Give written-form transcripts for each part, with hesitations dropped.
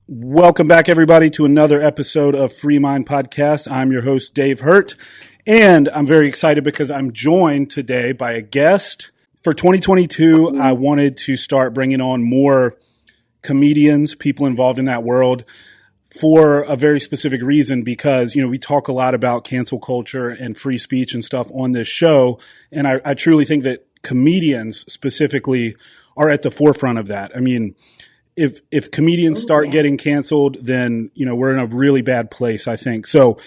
Welcome back, everybody, to another episode of Free Mind Podcast. I'm your host, Dave Hurt, and I'm very excited because I'm joined today by a guest. For 2022, I wanted to start bringing on more comedians, people involved in that world, for a very specific reason because, we talk a lot about cancel culture and free speech and stuff on this show, and I truly think that comedians specifically are at the forefront of that. I mean, if comedians start getting canceled, then, we're in a really bad place, I think. So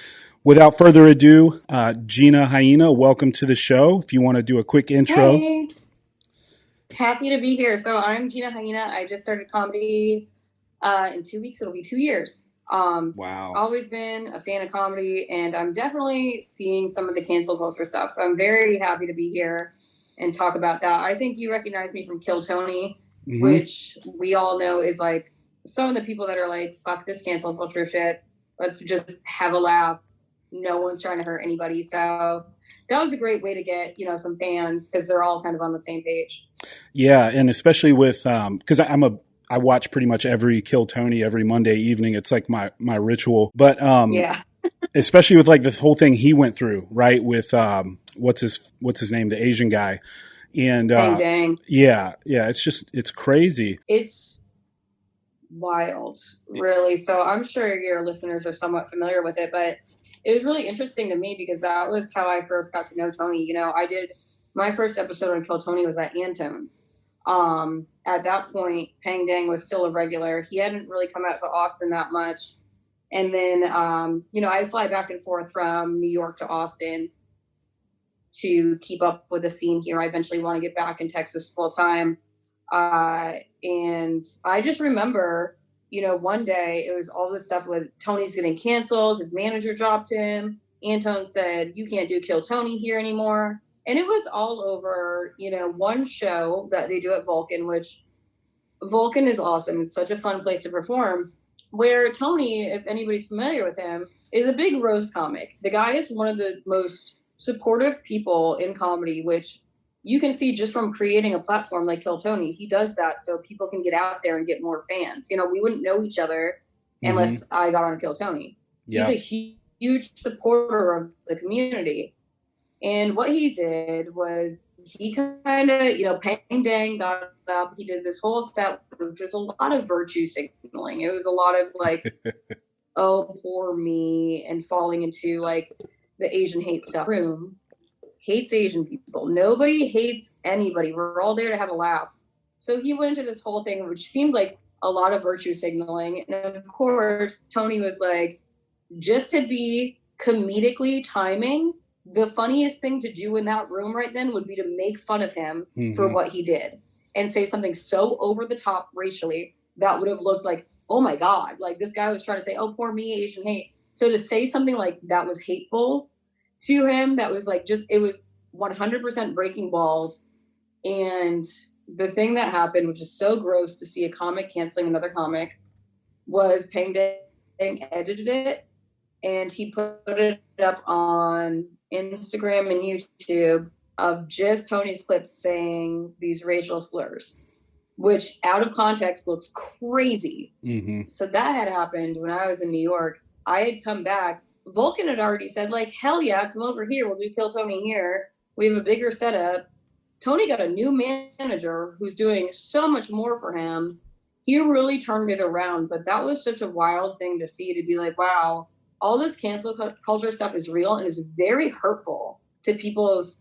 without further ado, Gina Hyena, welcome to the show. If you want to do a quick intro. Hey, happy to be here. So I'm Gina Hyena. I just started comedy in 2 weeks. It'll be 2 years. Wow. Always been a fan of comedy, and I'm definitely seeing some of the cancel culture stuff. So I'm very happy to be here and talk about that. I think you recognize me from Kill Tony. Mm-hmm. Which we all know is like some of the people that are like, fuck this cancel culture shit. Let's just have a laugh. No one's trying to hurt anybody. So that was a great way to get, some fans because they're all kind of on the same page. Yeah. And especially with, cause I watch pretty much every Kill Tony every Monday evening. It's like my ritual, but, yeah. especially with like the whole thing he went through, right? With, what's his name? The Asian guy. And dang. Yeah, it's crazy. It's wild, really. So I'm sure your listeners are somewhat familiar with it, but it was really interesting to me because that was how I first got to know Tony. I did my first episode on Kill Tony was at Antone's. At that point, Pang Dang was still a regular. He hadn't really come out to Austin that much. And then, I fly back and forth from New York to Austin to keep up with the scene here. I eventually want to get back in Texas full time. And I just remember, one day it was all this stuff with Tony's getting canceled. His manager dropped him. Antone said, you can't do Kill Tony here anymore. And it was all over, one show that they do at Vulcan, which Vulcan is awesome. It's such a fun place to perform, where Tony, if anybody's familiar with him, is a big roast comic. The guy is one of the most supportive people in comedy, which you can see just from creating a platform like Kill Tony. He does that so people can get out there and get more fans. We wouldn't know each other unless I got on Kill Tony. Yeah. He's a huge supporter of the community. And what he did was he kind of, Pang Dang got up. He did this whole set, which was a lot of virtue signaling. It was a lot of like, oh, poor me, and falling into like the Asian hate stuff. Room hates Asian people. Nobody hates anybody. We're all there to have a laugh. So he went into this whole thing, which seemed like a lot of virtue signaling. And of course, Tony was like, just to be comedically timing, the funniest thing to do in that room right then would be to make fun of him for what he did and say something so over the top racially that would have looked like, oh my God, like this guy was trying to say, oh, poor me, Asian hate. So to say something like that was hateful to him, that was like it was 100% breaking balls. And the thing that happened, which is so gross to see a comic canceling another comic, was Pang Dang edited it and he put it up on Instagram and YouTube of just Tony's clip saying these racial slurs, which out of context looks crazy. So that had happened when I was in New York. I had come back. Vulcan had already said, like, hell yeah, come over here. We'll do Kill Tony here. We have a bigger setup. Tony got a new manager who's doing so much more for him. He really turned it around. But that was such a wild thing to see, to be like, wow, all this cancel culture stuff is real and is very hurtful to people's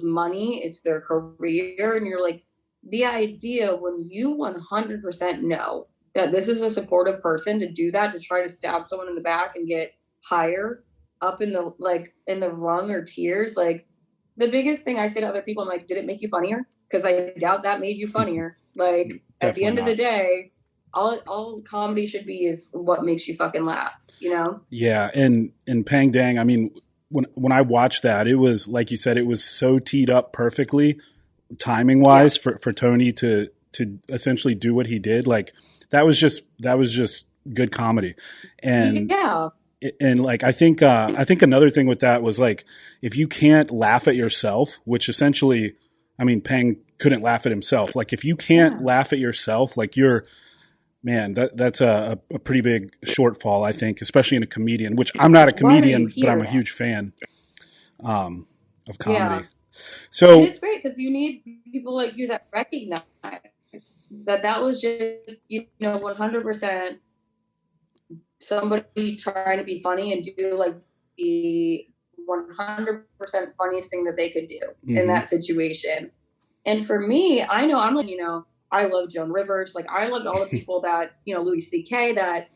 money. It's their career. And you're like, the idea when you 100% know that this is a supportive person, to do that, to try to stab someone in the back and get higher up in the rung or tiers. Like, the biggest thing I say to other people, I'm like, did it make you funnier? Because I doubt that made you funnier. Like, at the end of the day, all comedy should be is what makes you fucking laugh, Yeah. And Pang Dang, I mean, when I watched that, it was, like you said, it was so teed up perfectly timing wise for Tony to essentially do what he did. Like, that was just good comedy. And and like, I think another thing with that was, like, if you can't laugh at yourself, which essentially, I mean, Pang couldn't laugh at himself. Like, if you can't laugh at yourself, like, Man, that's a pretty big shortfall, I think, especially in a comedian, which I'm not a Why are you comedian, but here I'm a then? huge fan of Yeah. comedy. And So, it's great because you need people like you that recognize that that was just, 100% somebody trying to be funny and do like the 100% funniest thing that they could do in mhm, that situation. And for me, I know I'm like, I love Joan Rivers. Like I loved all the people that, Louis C.K. that,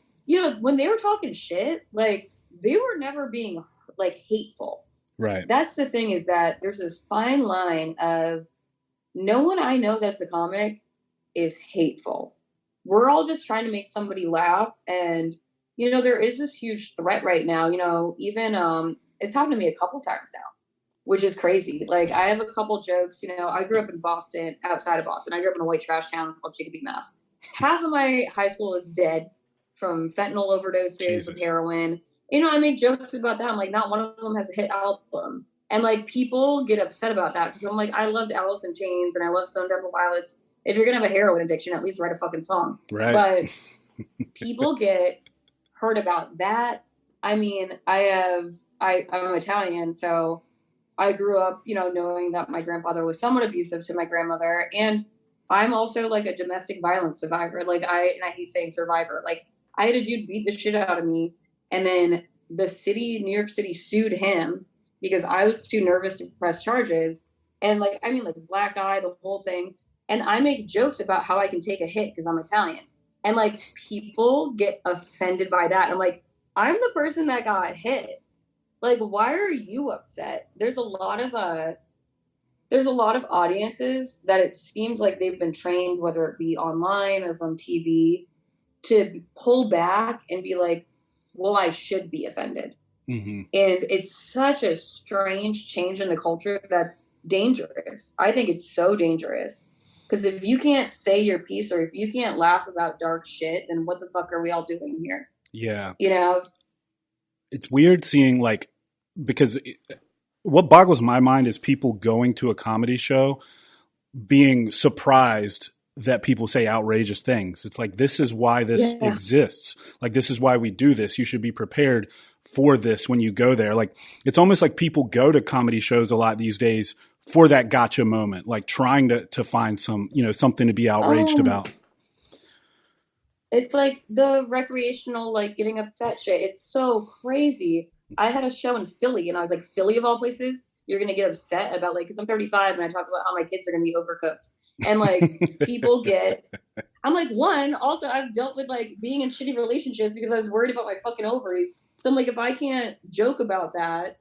when they were talking shit, like they were never being like hateful. right. That's the thing, is that there's this fine line of no one I know that's a comic is hateful. We're all just trying to make somebody laugh. And, there is this huge threat right now, even it's happened to me a couple times now, which is crazy. Like I have a couple jokes, I grew up in Boston, outside of Boston. I grew up in a white trash town called Chicopee, Mass. Half of my high school is dead from fentanyl overdoses of Jesus. heroin. I make jokes about that. I'm like, not one of them has a hit album. And like people get upset about that because I'm like, I loved Alice in Chains and I love Stone Temple Pilots. If you're gonna have a heroin addiction, at least write a fucking song. Right. But people get hurt about that. I mean, I'm Italian, so I grew up, knowing that my grandfather was somewhat abusive to my grandmother, and I'm also like a domestic violence survivor. Like and I hate saying survivor. Like I had a dude beat the shit out of me, and then New York City sued him because I was too nervous to press charges. And like, I mean, like black eye, the whole thing. And I make jokes about how I can take a hit because I'm Italian. And like people get offended by that. I'm like, I'm the person that got hit. Like, why are you upset? There's a lot of audiences that it seems like they've been trained, whether it be online or from TV, to pull back and be like, well, I should be offended. Mm-hmm. And it's such a strange change in the culture that's dangerous. I think it's so dangerous. Because if you can't say your piece or if you can't laugh about dark shit, then what the fuck are we all doing here? Yeah. It's weird seeing like, because what boggles my mind is people going to a comedy show being surprised that people say outrageous things. It's like, this is why this exists. Like, this is why we do this. You should be prepared for this when you go there. Like, it's almost like people go to comedy shows a lot these days for that gotcha moment, like trying to find some, something to be outraged about. It's like the recreational, like getting upset shit. It's so crazy. I had a show in Philly and I was like, Philly of all places, you're going to get upset about like, cause I'm 35 and I talk about how my kids are going to be overcooked. And like people I'm like, also I've dealt with like being in shitty relationships because I was worried about my fucking ovaries. So I'm like, if I can't joke about that,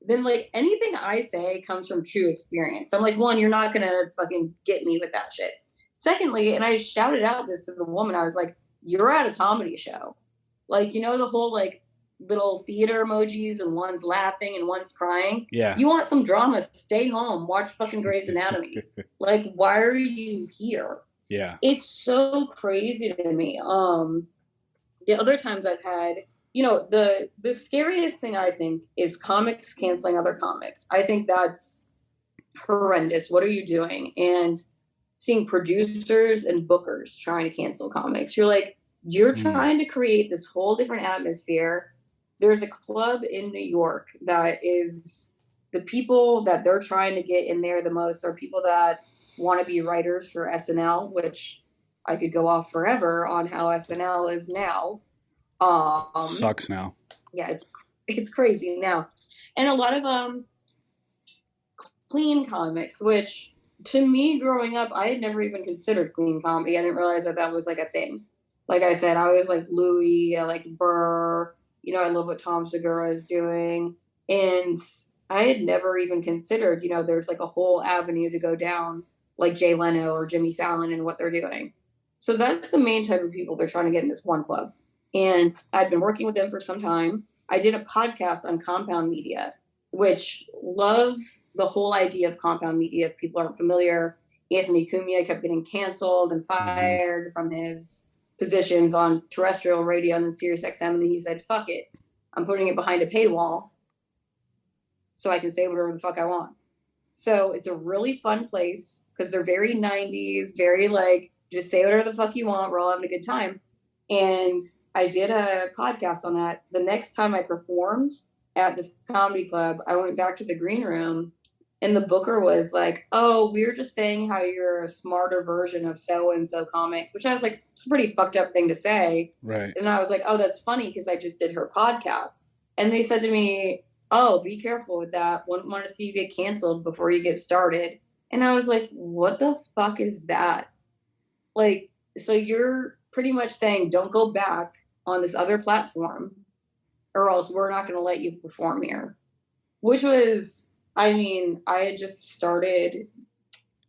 then like anything I say comes from true experience. I'm like, one, you're not going to fucking get me with that shit. Secondly, and I shouted out this to the woman, I was like, you're at a comedy show. Like, the whole like little theater emojis and one's laughing and one's crying. Yeah. You want some drama, stay home, watch fucking Grey's Anatomy. Like, why are you here? Yeah. It's so crazy to me. The other times I've had, the scariest thing I think is comics canceling other comics. I think that's horrendous. What are you doing? And seeing producers and bookers trying to cancel comics. You're like, you're trying to create this whole different atmosphere. There's a club in New York that is the people that they're trying to get in there the most are people that want to be writers for SNL, which I could go off forever on how SNL is now. Sucks now. Yeah, it's crazy now. And a lot of clean comics, which to me growing up, I had never even considered clean comedy. I didn't realize that was like a thing. Like I said, I was like Louis, I like Burr, I love what Tom Segura is doing. And I had never even considered, there's like a whole avenue to go down, like Jay Leno or Jimmy Fallon and what they're doing. So that's the main type of people they're trying to get in this one club. And I've been working with them for some time. I did a podcast on compound media, which love the whole idea of compound media. If people aren't familiar, Anthony Cumia kept getting canceled and fired from his positions on terrestrial radio and then Sirius XM. And he said, fuck it. I'm putting it behind a paywall so I can say whatever the fuck I want. So it's a really fun place because they're very 90s, very like, just say whatever the fuck you want. We're all having a good time. And I did a podcast on that. The next time I performed at this comedy club, I went back to the green room and the booker was like, "Oh, we were just saying how you're a smarter version of so and so comic," which I was like, it's a pretty fucked up thing to say. Right. And I was like, "Oh, that's funny because I just did her podcast." And they said to me, "Oh, be careful with that. Wouldn't want to see you get canceled before you get started." And I was like, "What the fuck is that?" Like, so you're pretty much saying, don't go back on this other platform or else we're not going to let you perform here. Which was, I mean, I had just started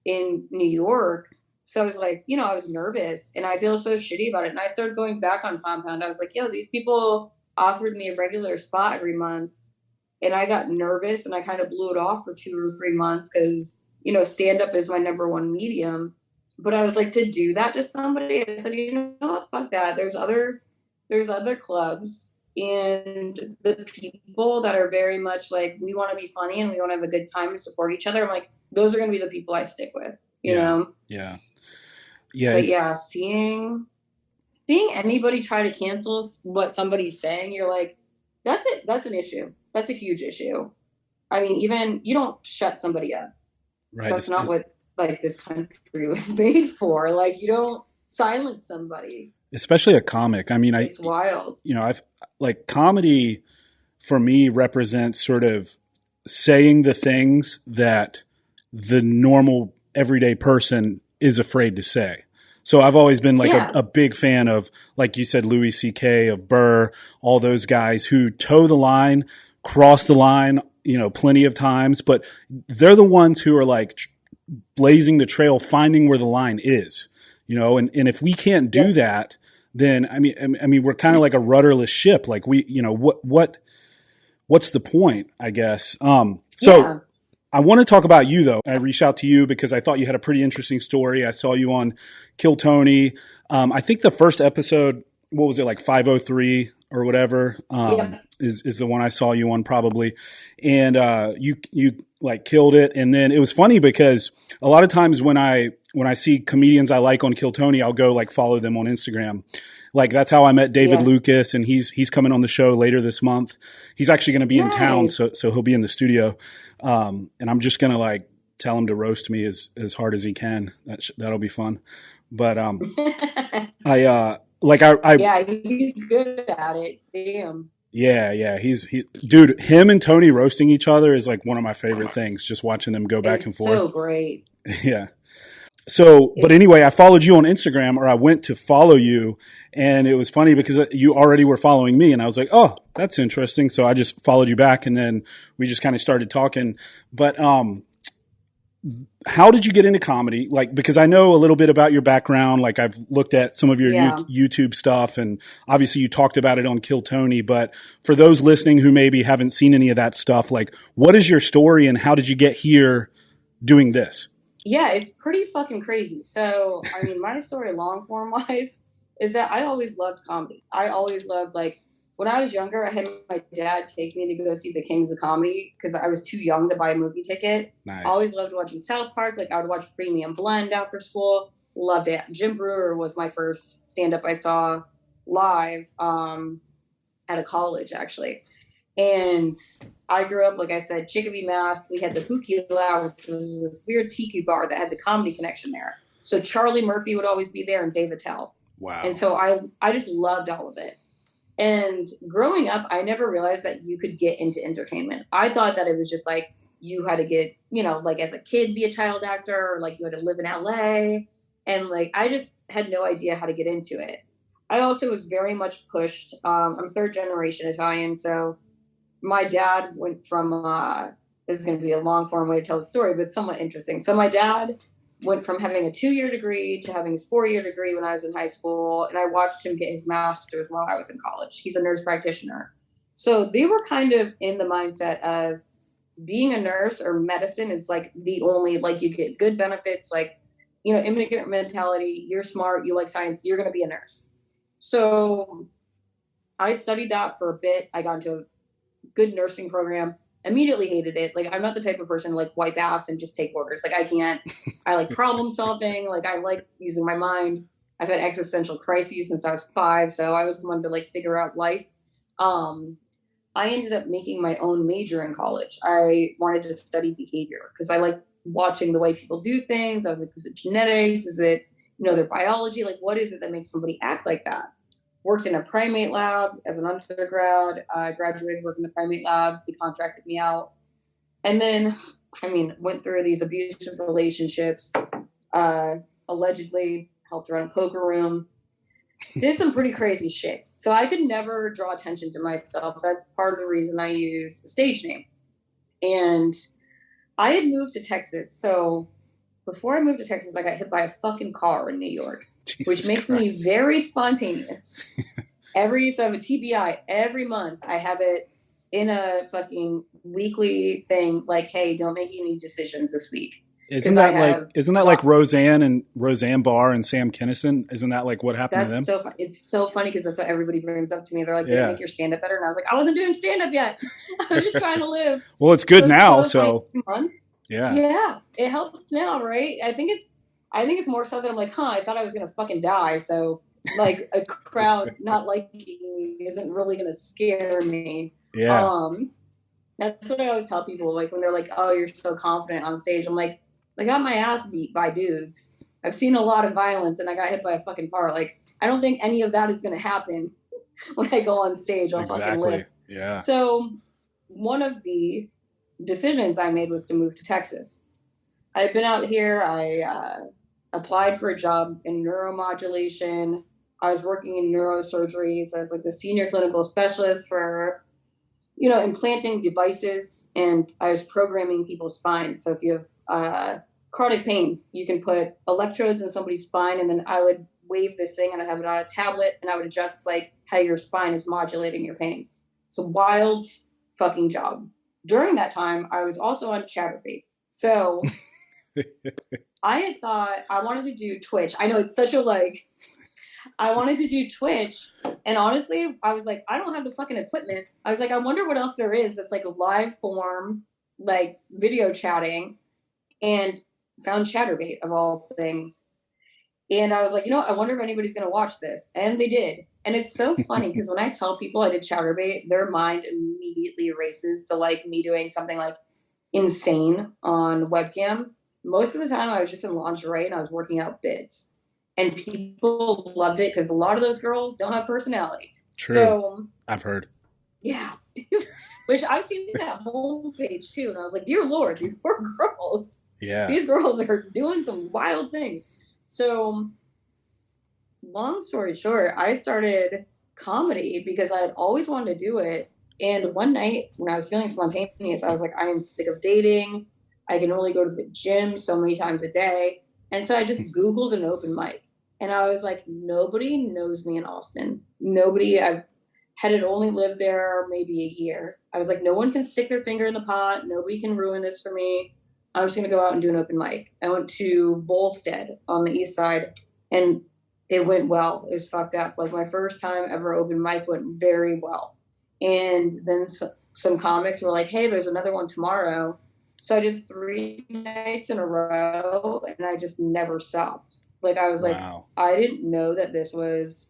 in New York. So I was like, I was nervous and I feel so shitty about it. And I started going back on Compound. I was like, yo, these people offered me a regular spot every month. And I got nervous and I kind of blew it off for 2 or 3 months because, stand up is my number one medium. But I was like, to do that to somebody, I said, you know what, fuck that. There's other clubs and the people that are very much like, we want to be funny and we want to have a good time and support each other. I'm like, those are going to be the people I stick with, you know? Yeah. But yeah, seeing anybody try to cancel what somebody's saying, you're like, that's it. That's an issue. That's a huge issue. I mean, even you don't shut somebody up. Right. That's not what like this country was made for. Like, you don't silence somebody, especially a comic. I mean, it's wild. I've like comedy for me represents sort of saying the things that the normal everyday person is afraid to say. So I've always been like a big fan of, like you said, Louis C.K., of Burr, all those guys who toe the line, cross the line, plenty of times, but they're the ones who are like blazing the trail, finding where the line is, and if we can't do that, then I mean, we're kind of like a rudderless ship. Like what's the point, I guess? I want to talk about you though. I reached out to you because I thought you had a pretty interesting story. I saw you on Kill Tony. I think the first episode, what was it, like 503 or whatever, is the one I saw you on probably. And you like killed it. And then it was funny because a lot of times when I see comedians I like on Kill Tony, I'll go like follow them on Instagram. Like that's how I met David Lucas, and he's coming on the show later this month. He's actually going to be in town, so he'll be in the studio. And I'm just going to like tell him to roast me as hard as he can. That'll be fun. But yeah, he's good at it. Damn. Yeah. Dude, him and Tony roasting each other is like one of my favorite things. Just watching them go back and forth. So great. Yeah. So, but anyway, I followed you on Instagram, or I went to follow you, and it was funny because you already were following me, and I was like, oh, that's interesting. So I just followed you back, and then we just kind of started talking. But how did you get into comedy? Like, because I know a little bit about your background. Like, I've looked at some of your YouTube stuff, and obviously you talked about it on Kill Tony. But for those listening who maybe haven't seen any of that stuff, like, what is your story, and how did you get here doing this? Yeah, it's pretty fucking crazy. So, I mean, my story long form wise is that I always loved comedy. I always loved, like, when I was younger, I had my dad take me to go see the Kings of Comedy because I was too young to buy a movie ticket. Nice. I always loved watching South Park. Like, I would watch Premium Blend after school. Loved it. Jim Brewer was my first stand-up I saw live at a college, actually. And I grew up, like I said, Chicopee, Mass. We had the Pookie Lounge, which was this weird tiki bar that had the comedy connection there. So Charlie Murphy would always be there and Dave Attell. Wow. And so I just loved all of it. And growing up, I never realized that you could get into entertainment. I thought that it was just like you had to get, like as a kid, be a child actor, or like you had to live in LA. And like I just had no idea how to get into it. I also was very much pushed. I'm third generation Italian, so my dad went from, this is going to be a long form way to tell the story, but somewhat interesting. So my dad went from having a 2-year degree to having his 4-year degree when I was in high school. And I watched him get his master's while I was in college. He's a nurse practitioner. So they were kind of in the mindset of being a nurse or medicine is like the only, like you get good benefits, like, immigrant mentality, you're smart, you like science, you're going to be a nurse. So I studied that for a bit. I got into a good nursing program, immediately hated it. Like, I'm not the type of person to like wipe ass and just take orders. Like, I can't. I like problem solving. Like, I like using my mind. I've had existential crises since I was 5. So I was one to like figure out life. I ended up making my own major in college. I wanted to study behavior because I like watching the way people do things. I was like, is it genetics? Is it, their biology? Like, what is it that makes somebody act like that? Worked in a primate lab as an undergrad, graduated, worked in the primate lab. They contracted me out. And then, went through these abusive relationships, allegedly helped run a poker room, did some pretty crazy shit. So I could never draw attention to myself. That's part of the reason I use a stage name. And I had moved to Texas. So before I moved to Texas, I got hit by a fucking car in New York, which makes me very spontaneous. So I have a TBI every month. I have it in a fucking weekly thing, like, hey, don't make any decisions this week. Isn't that like Roseanne and Roseanne Barr and Sam Kinison? Isn't that like what happened to them? So it's so funny because that's what everybody brings up to me. They're like, did it make your stand-up better? And I was like, I wasn't doing stand-up yet. I was just trying to live. Well, it's good now. So yeah, it helps now, right? I think it's more so that I'm like, I thought I was going to fucking die. So like a crowd not liking me isn't really going to scare me. Yeah. That's what I always tell people. Like when they're like, oh, you're so confident on stage. I'm like, I got my ass beat by dudes. I've seen a lot of violence and I got hit by a fucking car. Like, I don't think any of that is going to happen when I go on stage. I'll fucking live. Yeah. So one of the decisions I made was to move to Texas. I've been out here. I applied for a job in neuromodulation. I was working in neurosurgery. So I was like the senior clinical specialist for implanting devices, and I was programming people's spines. So if you have chronic pain, you can put electrodes in somebody's spine, and then I would wave this thing and I'd have it on a tablet, and I would adjust like how your spine is modulating your pain. So wild fucking job. During that time, I was also on Chatterbait. So I had thought I wanted to do Twitch. I know it's such a I wanted to do Twitch, and honestly, I was like, I don't have the fucking equipment. I was like, I wonder what else there is that's like a live form, like video chatting, and found Chatterbait of all things. And I was like, I wonder if anybody's going to watch this. And they did. And it's so funny because when I tell people I did Chatterbait, their mind immediately races to like me doing something like insane on webcam. Most of the time I was just in lingerie and I was working out bits. And people loved it because a lot of those girls don't have personality. True. So I've heard. Yeah. Which I've seen that homepage too. And I was like, dear Lord, these poor girls. Yeah. These girls are doing some wild things. So long story short, I started comedy because I had always wanted to do it. And one night when I was feeling spontaneous, I was like, I am sick of dating. I can only go to the gym so many times a day. And so I just Googled an open mic. And I was like, nobody knows me in Austin. Nobody. I had only lived there maybe a year. I was like, no one can stick their finger in the pot. Nobody can ruin this for me. I'm just going to go out and do an open mic. I went to Volstead on the east side, and it went well. It was fucked up. Like my first time ever open mic went very well. And then some comics were like, hey, there's another one tomorrow. So I did 3 nights in a row, and I just never stopped. Like I was like, I didn't know that this was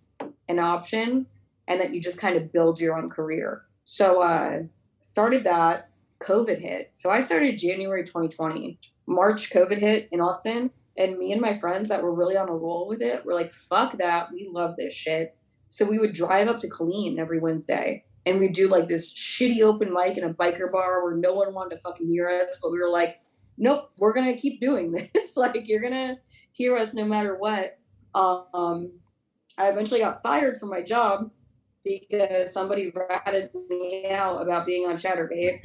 an option and that you just kind of build your own career. So started that. COVID hit. So I started January 2020. March, COVID hit in Austin. And me and my friends that were really on a roll with it were like, fuck that. We love this shit. So we would drive up to Killeen every Wednesday. And we'd do like this shitty open mic in a biker bar where no one wanted to fucking hear us. But we were like, nope, we're going to keep doing this. Like, you're going to hear us no matter what. I eventually got fired from my job because somebody ratted me out about being on Chatterbait.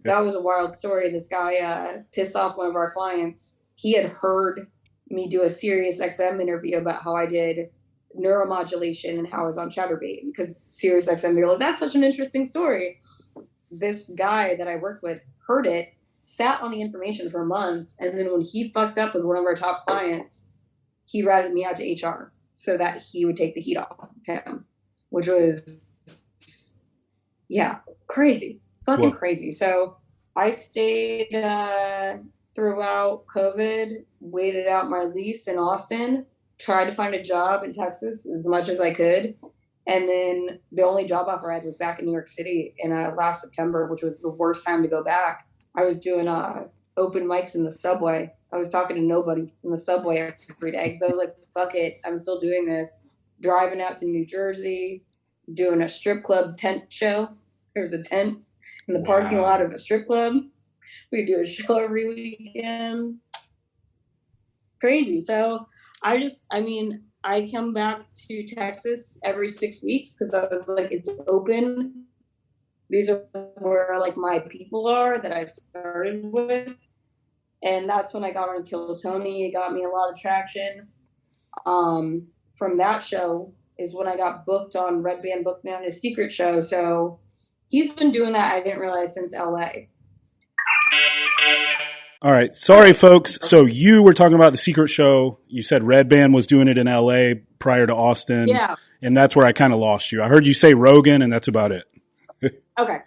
That was a wild story. This guy pissed off one of our clients. He had heard me do a Sirius XM interview about how I did neuromodulation and how I was on Chatterbait. Because Sirius XM, they were like, that's such an interesting story. This guy that I worked with heard it, sat on the information for months, and then when he fucked up with one of our top clients, he ratted me out to HR so that he would take the heat off of him. Which was, crazy. Fucking crazy. So I stayed throughout COVID, waited out my lease in Austin, tried to find a job in Texas as much as I could. And then the only job offer I had was back in New York City in last September, which was the worst time to go back. I was doing open mics in the subway. I was talking to nobody in the subway every day because I was like, fuck it, I'm still doing this. Driving out to New Jersey, doing a strip club tent show. There was a tent in the parking lot of a strip club. We do a show every weekend. Crazy. So I come back to Texas every 6 weeks because I was like, it's open. These are where like my people are that I started with. And that's when I got on Kill Tony. It got me a lot of traction. From that show is when I got booked on Red Band booked me on his secret show. So he's been doing that, I didn't realize, since LA. All right. Sorry, folks. So you were talking about the secret show. You said Red Band was doing it in LA prior to Austin. Yeah. And that's where I kind of lost you. I heard you say Rogan, and that's about it. Okay.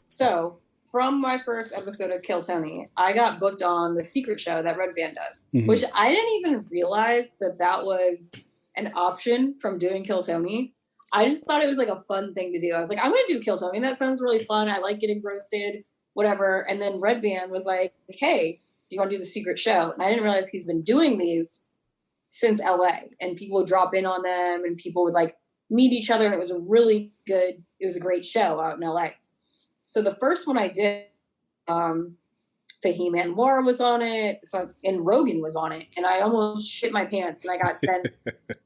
So from my first episode of Kill Tony, I got booked on the secret show that Red Band does, which I didn't even realize that was an option from doing Kill Tony. I just thought it was like a fun thing to do. I was like, I'm going to do Kill Tony. That sounds really fun. I like getting roasted, whatever. And then Red Band was like, hey, do you want to do the secret show? And I didn't realize he's been doing these since LA, and people would drop in on them and people would like meet each other. And it was a great show out in LA. So the first one I did, Fahim Anwar was on it, and Rogan was on it, and I almost shit my pants when I got sent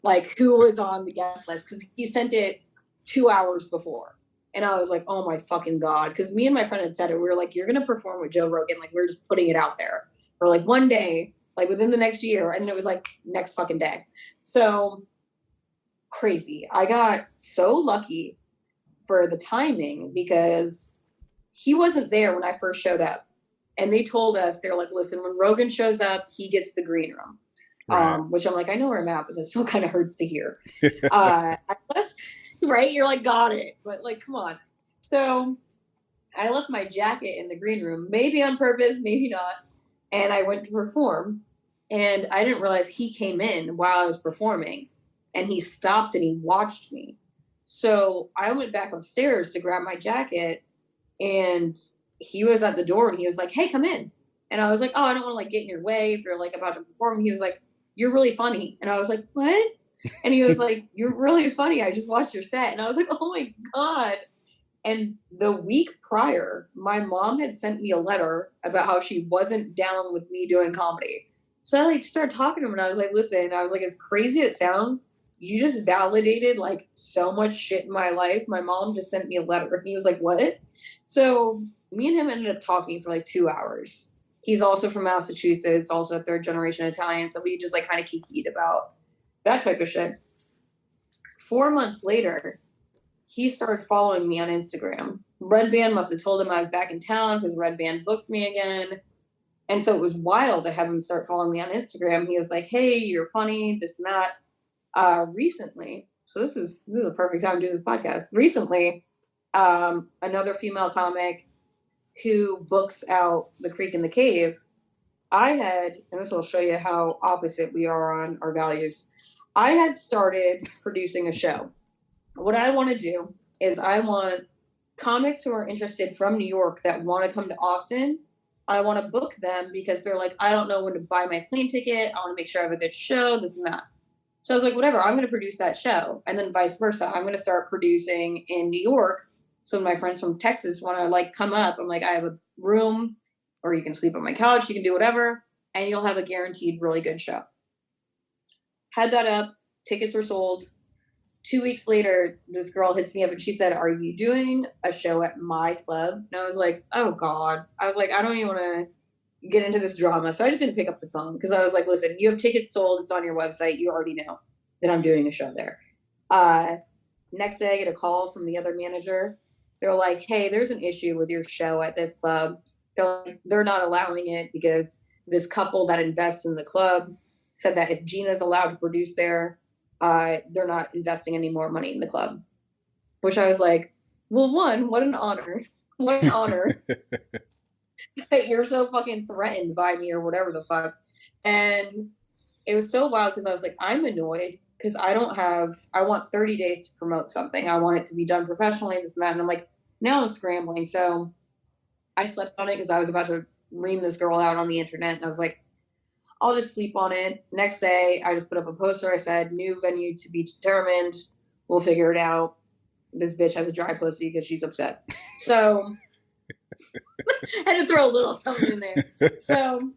like who was on the guest list, because he sent it 2 hours before, and I was like, oh my fucking god, because me and my friend had said it. We were like, you're gonna perform with Joe Rogan, like we're just putting it out there for like one day, like within the next year, and it was like next fucking day. So crazy. I got so lucky for the timing because he wasn't there when I first showed up. And they told us, they're like, listen, when Rogan shows up, he gets the green room. Right. Which I'm like, I know where I'm at, but that still kind of hurts to hear. I left, right? You're like, got it. But like, come on. So I left my jacket in the green room, maybe on purpose, maybe not. And I went to perform. And I didn't realize he came in while I was performing. And he stopped and he watched me. So I went back upstairs to grab my jacket. And he was at the door and he was like, hey, come in. And I was like, oh, I don't want to like get in your way if you're like about to perform. And he was like, you're really funny. And I was like, what? And he was like, you're really funny. I just watched your set. And I was like, oh my God. And the week prior, my mom had sent me a letter about how she wasn't down with me doing comedy. So I like started talking to him and I was like, listen, I was like, as crazy as it sounds, you just validated like so much shit in my life. My mom just sent me a letter. And he was like, what? So me and him ended up talking for like 2 hours. He's also from Massachusetts, also a third generation Italian. So we just like kind of kikied about that type of shit. 4 months later, he started following me on Instagram. Red Band must have told him I was back in town because Red Band booked me again. And so it was wild to have him start following me on Instagram. He was like, hey, you're funny, this and that. Recently, so this is a perfect time to do this podcast. Recently, another female comic who books out The Creek and the Cave, and this will show you how opposite we are on our values. I had started producing a show. What I want to do is I want comics who are interested from New York that want to come to Austin. I want to book them because they're like, I don't know when to buy my plane ticket. I want to make sure I have a good show, this and that. So I was like, whatever, I'm going to produce that show. And then vice versa. I'm going to start producing in New York. So my friends from Texas want to like come up. I'm like, I have a room, or you can sleep on my couch. You can do whatever. And you'll have a guaranteed really good show. Had that up. Tickets were sold. 2 weeks later, this girl hits me up and she said, are you doing a show at my club? And I was like, oh God. I was like, I don't even want to get into this drama. So I just didn't pick up the phone because I was like, listen, you have tickets sold. It's on your website. You already know that I'm doing a show there. Next day I get a call from the other manager. They're like, hey, there's an issue with your show at this club. They're not allowing it because this couple that invests in the club said that if Gina's allowed to produce there, they're not investing any more money in the club. Which I was like, well, one, what an honor. What an honor that you're so fucking threatened by me or whatever the fuck. And it was so wild because I was like, I'm annoyed because I want 30 days to promote something. I want it to be done professionally, this and that. And I'm like, now I'm scrambling. So I slept on it because I was about to ream this girl out on the internet. And I was like, I'll just sleep on it. Next day, I just put up a poster. I said, new venue to be determined. We'll figure it out. This bitch has a dry pussy because she's upset. So I had to throw a little something in there. So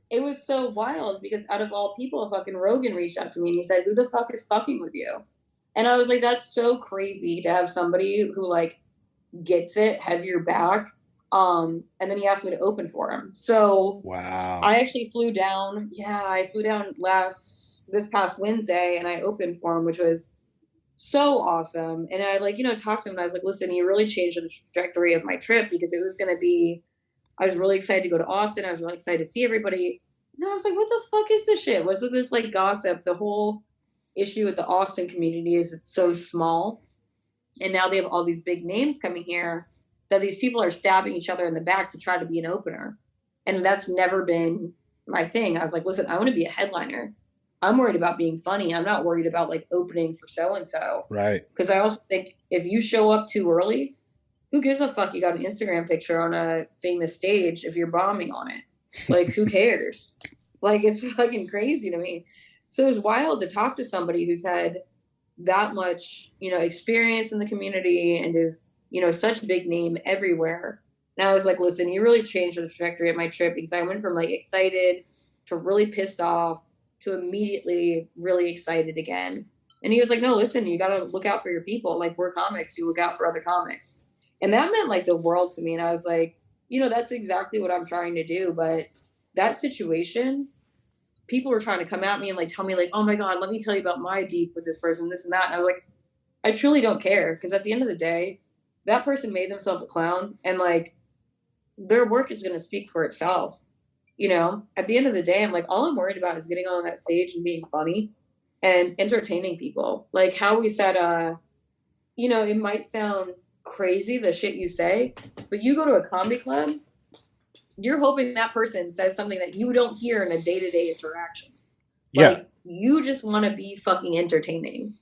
it was so wild because out of all people, fucking Rogan reached out to me and he said, who the fuck is fucking with you? And I was like, that's so crazy to have somebody who like gets it, have your back. And then he asked me to open for him. So wow. I actually flew down. Yeah, I flew down this past Wednesday and I opened for him, which was so awesome. And I like, talked to him and I was like, listen, you really changed the trajectory of my trip because it was going to be, I was really excited to go to Austin. I was really excited to see everybody. And I was like, what the fuck is this shit? Was this like gossip? The whole issue with the Austin community is it's so small. And now they have all these big names coming here that these people are stabbing each other in the back to try to be an opener. And that's never been my thing. I was like, listen, I want to be a headliner. I'm worried about being funny. I'm not worried about like opening for so-and-so. Right. Because I also think if you show up too early, who gives a fuck you got an Instagram picture on a famous stage if you're bombing on it? Like, who cares? Like, it's fucking crazy to me. So it was wild to talk to somebody who's had that much, experience in the community and is, such a big name everywhere. And I was like, listen, you really changed the trajectory of my trip because I went from like excited to really pissed off to immediately really excited again. And he was like, no, listen, you got to look out for your people. Like, we're comics, you look out for other comics. And that meant like the world to me. And I was like, that's exactly what I'm trying to do. But that situation, people were trying to come at me and like tell me like, oh my God, let me tell you about my beef with this person, this and that. And I was like, I truly don't care. Because at the end of the day, that person made themselves a clown and like their work is going to speak for itself. At the end of the day, I'm like, all I'm worried about is getting on that stage and being funny and entertaining people. Like how we said, it might sound crazy, the shit you say, but you go to a comedy club, you're hoping that person says something that you don't hear in a day-to-day interaction. Yeah. Like, you just want to be fucking entertaining.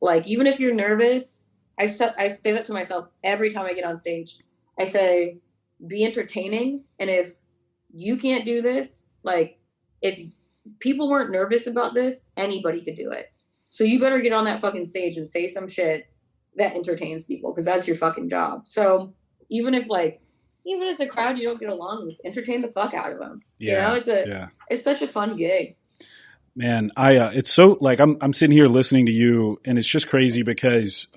Like, even if you're nervous, I say that to myself every time I get on stage. I say, be entertaining. And if you can't do this, like, if people weren't nervous about this, anybody could do it. So you better get on that fucking stage and say some shit that entertains people because that's your fucking job. So even if it's a crowd you don't get along with, entertain the fuck out of them. Yeah. It's such a fun gig. Man, it's so like I'm sitting here listening to you and it's just crazy because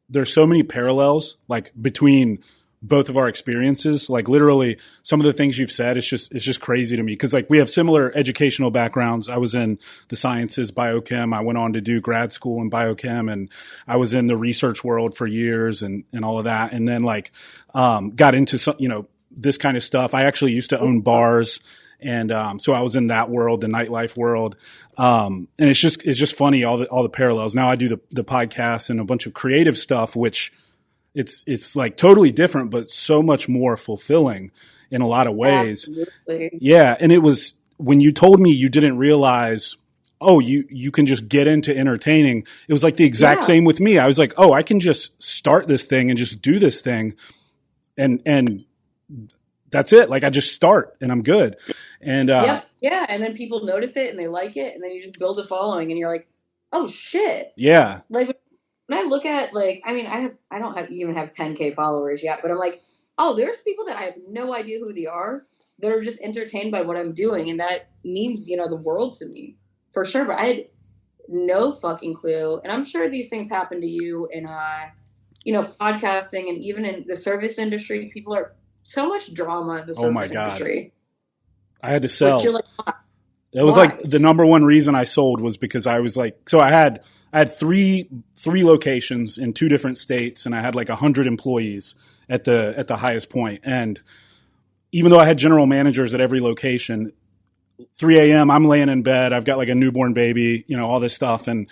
there's so many parallels like between both of our experiences. Like literally some of the things you've said, it's just crazy to me because like we have similar educational backgrounds. I was in the sciences, biochem. I went on to do grad school in biochem and I was in the research world for years and all of that. And then like got into some, this kind of stuff. I actually used to own bars. And so I was in that world, the nightlife world. And it's just funny, all the parallels. Now I do the podcast and a bunch of creative stuff, which it's like totally different, but so much more fulfilling in a lot of ways. Absolutely. Yeah. And it was when you told me you didn't realize, oh, you can just get into entertaining. It was like the exact same with me. I was like, oh, I can just start this thing and just do this thing. And that's it. Like I just start and I'm good. And yeah. And then people notice it and they like it. And then you just build a following and you're like, oh shit. Yeah. Like when I look at like, I mean, I don't even have 10K followers yet, but I'm like, oh, there's people that I have no idea who they are that are just entertained by what I'm doing. And that means, the world to me for sure. But I had no fucking clue. And I'm sure these things happen to you in, podcasting and even in the service industry. People are so much drama in the service industry. I had to sell. But you're like, it was like the number one reason I sold was because I was like, so I had three locations in 2 different states and I had like 100 employees at the highest point. And even though I had general managers at every location, 3 a.m. I'm laying in bed. I've got like a newborn baby, all this stuff. And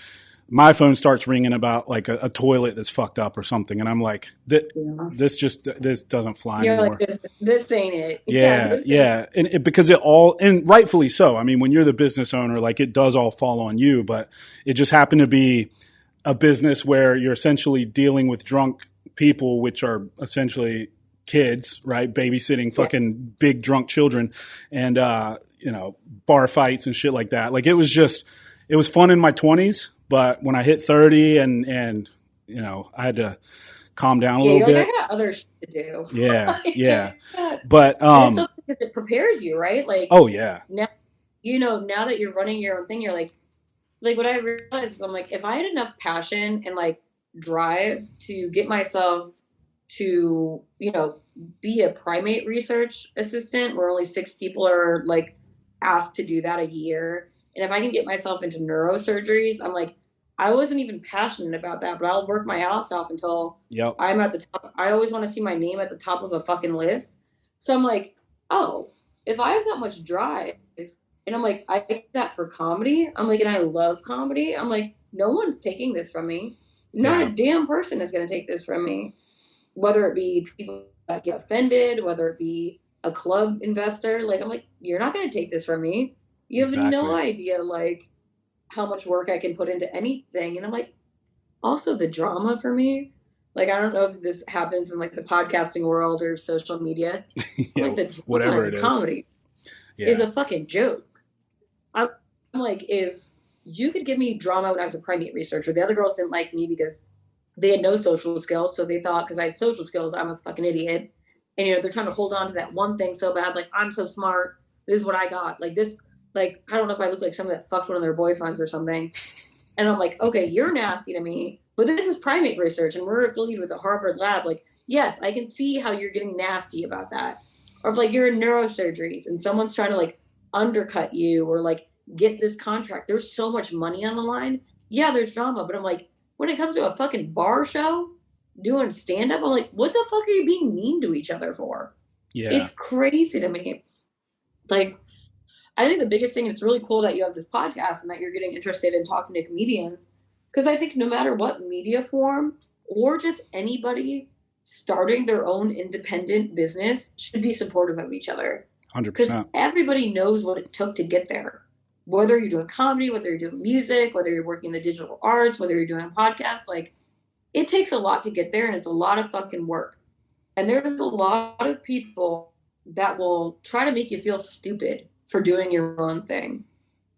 my phone starts ringing about like a toilet that's fucked up or something, and I'm like, this doesn't fly You're like, anymore. this ain't it. Yeah, Yeah, this ain't. yeah, and because it all, and rightfully so. I mean, when you're the business owner, like it does all fall on you, but it just happened to be a business where you're essentially dealing with drunk people, which are essentially kids, right? Babysitting Yeah. fucking big drunk children, and bar fights and shit like that. Like it was fun in my 20s, but when I hit 30 and I had to calm down a Yeah, little you're like, I bit. got other shit to do. Yeah, Like, yeah. yeah. But And it's so because it prepares you, right? Like oh yeah, now, now that you're running your own thing, you're like what I realized is I'm like, if I had enough passion and like drive to get myself to, be a primate research assistant where only 6 people are like asked to do that a year. And if I can get myself into neurosurgeries, I'm like, I wasn't even passionate about that, but I'll work my ass off until yep, I'm at the top. I always want to see my name at the top of a fucking list. So I'm like, oh, if I have that much drive, and I'm like, I get that for comedy. I'm like, and I love comedy. I'm like, no one's taking this from me. Not yeah, a damn person is going to take this from me. Whether it be people that get offended, whether it be a club investor, like I'm like, you're not going to take this from me. You have no exactly. idea, like how much work I can put into anything. And I'm like, also the drama for me. Like, I don't know if this happens in like the podcasting world or social media. I'm Yeah, like, the drama whatever in it is. comedy is Yeah, a fucking joke. I'm like, if you could give me drama when I was a primate researcher, the other girls didn't like me because they had no social skills. So they thought because I had social skills, I'm a fucking idiot. And, they're trying to hold on to that one thing so bad. Like, I'm so smart. This is what I got. Like, this, like, I don't know if I look like someone that fucked one of their boyfriends or something. And I'm like, okay, you're nasty to me, but this is primate research and we're affiliated with the Harvard lab. Like, yes, I can see how you're getting nasty about that. Or if like you're in neurosurgeries and someone's trying to like undercut you or like get this contract, there's so much money on the line. Yeah, there's drama, but I'm like, when it comes to a fucking bar show doing stand up, I'm like, what the fuck are you being mean to each other for? yeah. It's crazy to me. Like, I think the biggest thing, it's really cool that you have this podcast and that you're getting interested in talking to comedians. Because I think no matter what media form or just anybody starting their own independent business should be supportive of each other. Because 100%. everybody knows what it took to get there. Whether you're doing comedy, whether you're doing music, whether you're working in the digital arts, whether you're doing podcasts, like it takes a lot to get there and it's a lot of fucking work. And there's a lot of people that will try to make you feel stupid for doing your own thing.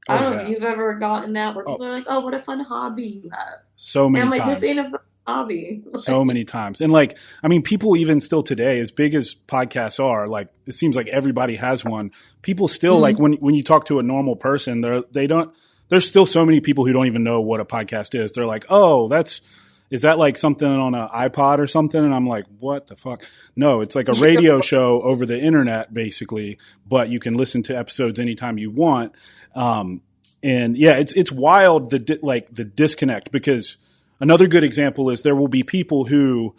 I Oh don't know if yeah. you've ever gotten that where Oh, people are like, oh, what a fun hobby you have. so And I'm many like, this ain't times. a fun hobby. So many times. And like, I mean, people even still today, as big as podcasts are, like it seems like everybody has one. People still like when you talk to a normal person, they don't, there's still so many people who don't even know what a podcast is. They're like, oh, is that like something on an iPod or something? And I'm like, what the fuck? No, it's like a radio show over the internet basically, but you can listen to episodes anytime you want. And yeah, it's wild the disconnect, because another good example is there will be people who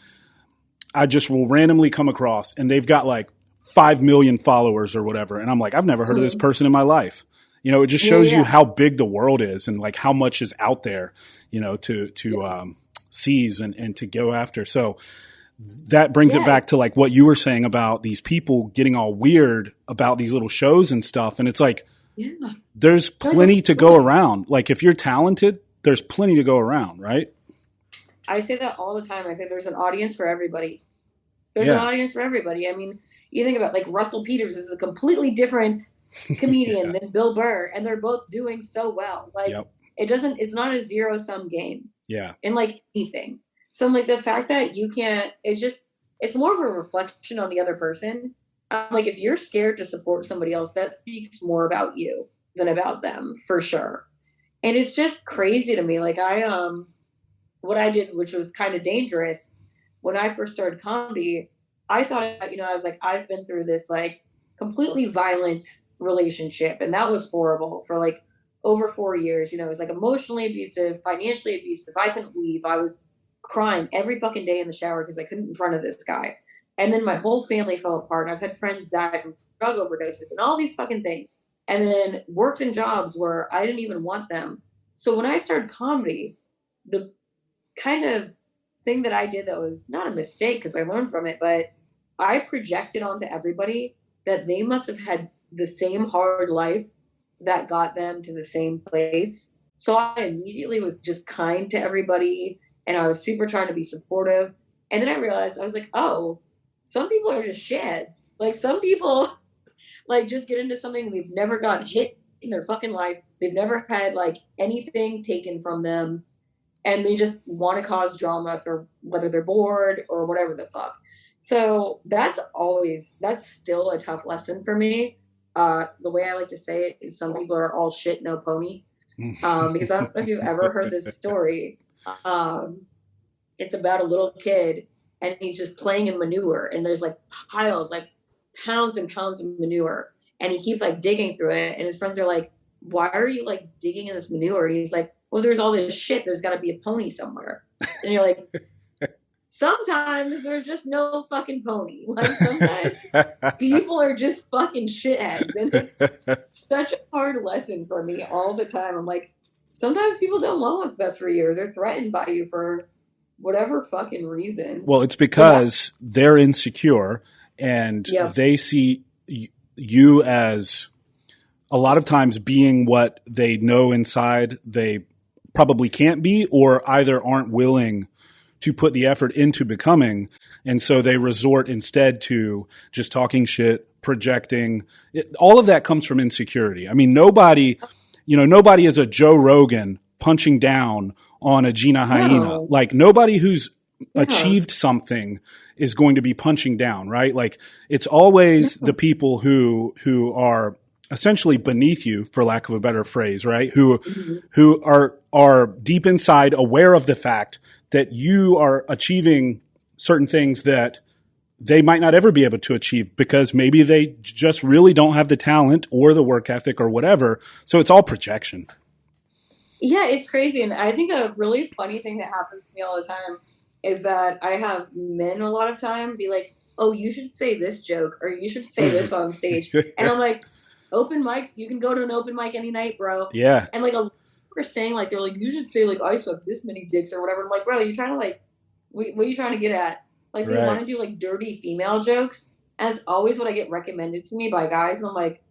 I just will randomly come across and they've got like 5 million followers or whatever. And I'm like, I've never heard of this person in my life. It just Yeah, shows you yeah. how big the world is and like how much is out there, to seize and to go after. So that brings it Yeah. back to like what you were saying about these people getting all weird about these little shows and stuff. And it's like, Yeah. there's Like, plenty to go around. Like if you're talented, there's plenty to go around, right? I say that all the time. I say there's an audience for everybody. There's an Yeah. audience for everybody. I mean, you think about like Russell Peters is a completely different comedian Yeah. than Bill Burr, and they're both doing so well. Like Yep. it's not a zero sum game Yeah. in like anything. So I'm like the fact that you can't, it's more of a reflection on the other person. I'm like, if you're scared to support somebody else, that speaks more about you than about them for sure. And it's just crazy to me. Like what I did, which was kind of dangerous when I first started comedy, I thought, I was like, I've been through this like completely violent relationship. And that was horrible for like over 4 years. It was like emotionally abusive, financially abusive. I couldn't leave. I was crying every fucking day in the shower because I couldn't in front of this guy. And then my whole family fell apart. I've had friends die from drug overdoses and all these fucking things. And then worked in jobs where I didn't even want them. So when I started comedy, the kind of thing that I did that was not a mistake because I learned from it, but I projected onto everybody that they must have had the same hard life that got them to the same place. So I immediately was just kind to everybody and I was super trying to be supportive. And then I realized I was like, oh, some people are just shitheads. Like some people like just get into something they've never gotten hit in their fucking life. They've never had like anything taken from them and they just want to cause drama for whether they're bored or whatever the fuck. So that's still a tough lesson for me. The way I like to say it is some people are all shit, no pony. Because I don't know if you've ever heard this story. It's about a little kid and he's just playing in manure and there's like piles, like pounds and pounds of manure. And he keeps like digging through it. And his friends are like, why are you like digging in this manure? And he's like, well, there's all this shit. There's got to be a pony somewhere. And you're like, sometimes there's just no fucking pony. Like sometimes people are just fucking shitheads. And it's such a hard lesson for me all the time. I'm like, sometimes people don't want what's best for you. Or they're threatened by you for whatever fucking reason. Well, it's because they're insecure and they see you as a lot of times being what they know inside they probably can't be, or either aren't willing to put the effort into becoming. And so they resort instead to just talking shit, projecting. All of that comes from insecurity. I mean, nobody is a Joe Rogan punching down on a Gina Hyena. No. Like nobody who's achieved something is going to be punching down, right? Like it's always the people who are essentially beneath you, for lack of a better phrase, right? Who are deep inside aware of the fact that you are achieving certain things that they might not ever be able to achieve because maybe they just really don't have the talent or the work ethic or whatever. So it's all projection. Yeah, it's crazy. And I think a really funny thing that happens to me all the time is that I have men a lot of time be like, oh, you should say this joke or you should say this on stage. And I'm like, open mics, you can go to an open mic any night, bro. Yeah. And like a lot of people are saying like, they're like, you should say like, I suck this many dicks or whatever. I'm like, bro, you're trying to like, what are you trying to get at? Like they want to do like dirty female jokes. As always what I get recommended to me by guys. And I'm like,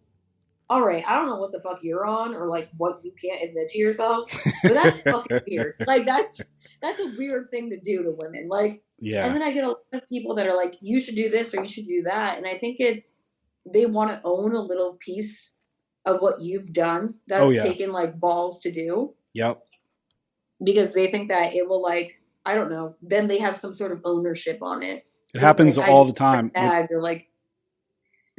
all right, I don't know what the fuck you're on or like what you can't admit to yourself, but that's fucking weird. Like that's a weird thing to do to women. Like, and then I get a lot of people that are like, you should do this or you should do that. And I think they want to own a little piece of what you've done that's taken like balls to do. Yep. Because they think that it will like, I don't know, then they have some sort of ownership on it. It happens all the time. They're like,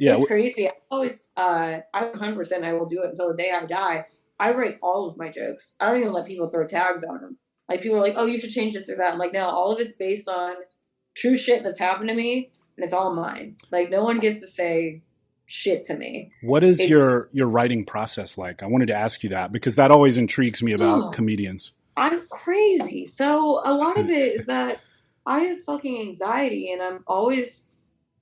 it's crazy. I always, I'm 100%, I will do it until the day I die. I write all of my jokes. I don't even let people throw tags on them. Like people are like, oh, you should change this or that. I'm like, no, all of it's based on true shit that's happened to me and it's all mine. Like no one gets to say shit to me. What is your writing process like? I wanted to ask you that because that always intrigues me about comedians. I'm crazy. So a lot of it is that I have fucking anxiety and I'm always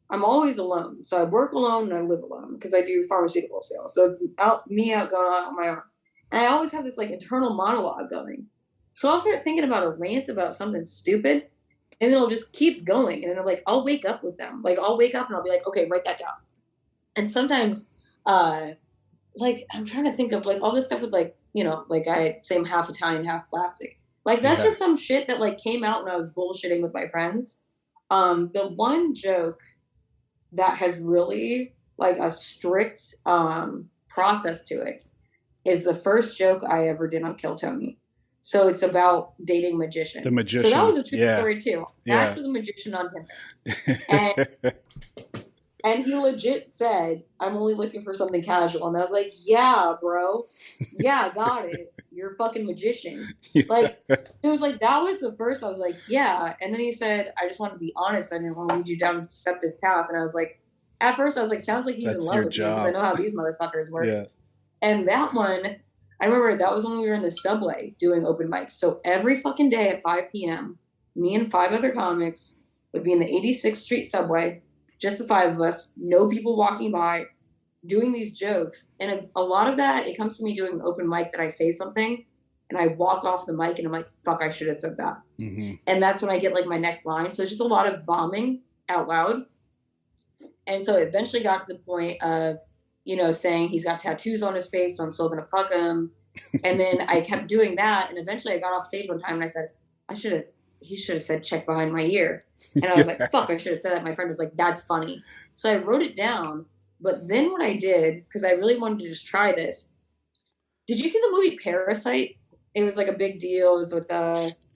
alone. So I work alone and I live alone because I do pharmaceutical sales. So it's me out going out on my own. And I always have this like internal monologue going. So I'll start thinking about a rant about something stupid and then it'll just keep going. And then I'll wake up with them. Like I'll wake up and I'll be like, okay, write that down. And sometimes, like I'm trying to think of like all this stuff with like, you know, like I say I'm half Italian, half plastic. Like that's just some shit that like came out when I was bullshitting with my friends. The one joke that has really like a strict process to it is the first joke I ever did on Kill Tony. So it's about dating magician. The magician. So that was a true story too. Matched with a magician on Tinder. And he legit said, I'm only looking for something casual. And I was like, yeah, bro. Yeah, got it. You're a fucking magician. Like, it was like, that was the first. I was like, yeah. And then he said, I just want to be honest. I didn't want to lead you down a deceptive path. And I was like, at first I was like, sounds like he's in love with me because I know how these motherfuckers work. Yeah. And that one, I remember that was when we were in the subway doing open mics. So every fucking day at 5 p.m., me and 5 other comics would be in the 86th Street subway, just the 5 of us, no people walking by, doing these jokes. And a lot of that, it comes to me doing open mic that I say something and I walk off the mic and I'm like, fuck, I should have said that. Mm-hmm. And that's when I get like my next line. So it's just a lot of bombing out loud. And so it eventually got to the point of, saying he's got tattoos on his face, so I'm still going to fuck him. And then I kept doing that. And eventually I got off stage one time and I said, he should have said check behind my ear. And I was like, fuck, I should have said that. My friend was like, that's funny. So I wrote it down. But then what I did, because I really wanted to just try this. Did you see the movie Parasite? It was like a big deal. It was with the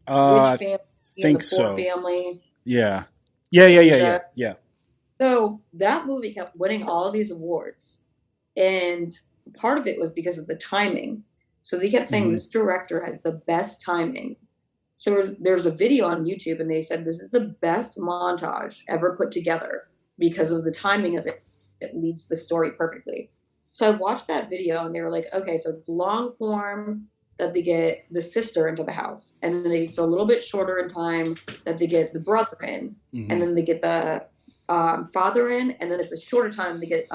rich family and the poor family. Yeah. So that movie kept winning all of these awards. And part of it was because of the timing. So they kept saying this director has the best timing. So there's a video on YouTube and they said this is the best montage ever put together because of the timing of it. It leads the story perfectly. So I watched that video and they were like, okay, so it's long form that they get the sister into the house. And then it's a little bit shorter in time that they get the brother in. Mm-hmm. And then they get the father in. And then it's a shorter time they get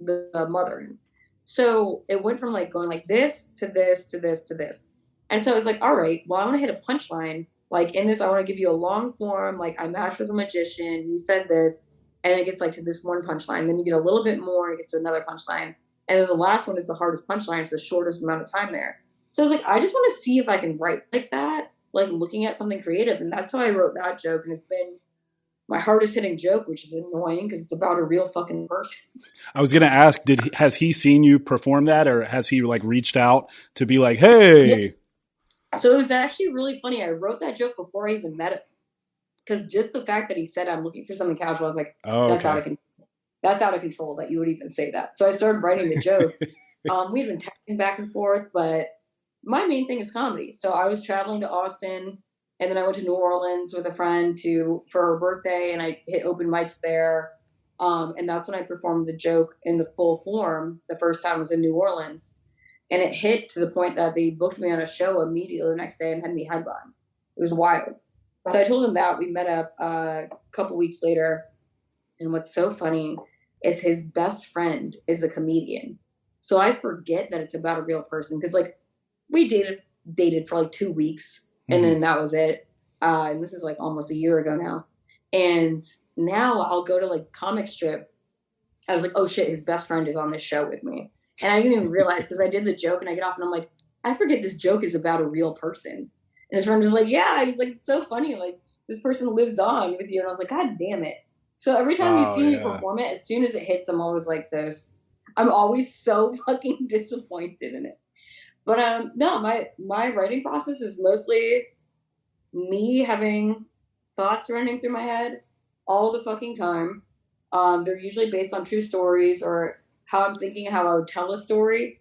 the mother in. So it went from like going like this to this to this to this. And so I was like, all right, well, I want to hit a punchline. Like in this, I want to give you a long form. Like I matched with a magician. He said this. And it gets like to this one punchline. Then you get a little bit more. It gets to another punchline. And then the last one is the hardest punchline. It's the shortest amount of time there. So I was like, I just want to see if I can write like that, like looking at something creative. And that's how I wrote that joke. And it's been my hardest hitting joke, which is annoying because it's about a real fucking person. I was going to ask, has he seen you perform that, or has he like reached out to be like, hey? Yeah. So it was actually really funny. I wrote that joke before I even met him. Because just the fact that he said, I'm looking for something casual, I was like, that's out of control. That's out of control that you would even say that. So I started writing the joke. We'd been texting back and forth, but my main thing is comedy. So I was traveling to Austin, and then I went to New Orleans with a friend for her birthday, and I hit open mics there. And that's when I performed the joke in the full form. The first time was in New Orleans. And it hit to the point that they booked me on a show immediately the next day and had me headline. It was wild. So I told him that. We met up a couple weeks later. And what's so funny is his best friend is a comedian. So I forget that it's about a real person. Because, like, we dated for, like, 2 weeks. And then that was it. And this is, like, almost a year ago now. And now I'll go to, like, comic strip. I was like, oh, shit, his best friend is on this show with me. And I didn't even realize because I did the joke. And I get off and I'm like, I forget this joke is about a real person. And his friend was like, yeah. He was like, it's so funny. Like, this person lives on with you. And I was like, God damn it. So every time you see me perform it, as soon as it hits, I'm always like this. I'm always so fucking disappointed in it. But no, my writing process is mostly me having thoughts running through my head all the fucking time. They're usually based on true stories or how I'm thinking how I would tell a story.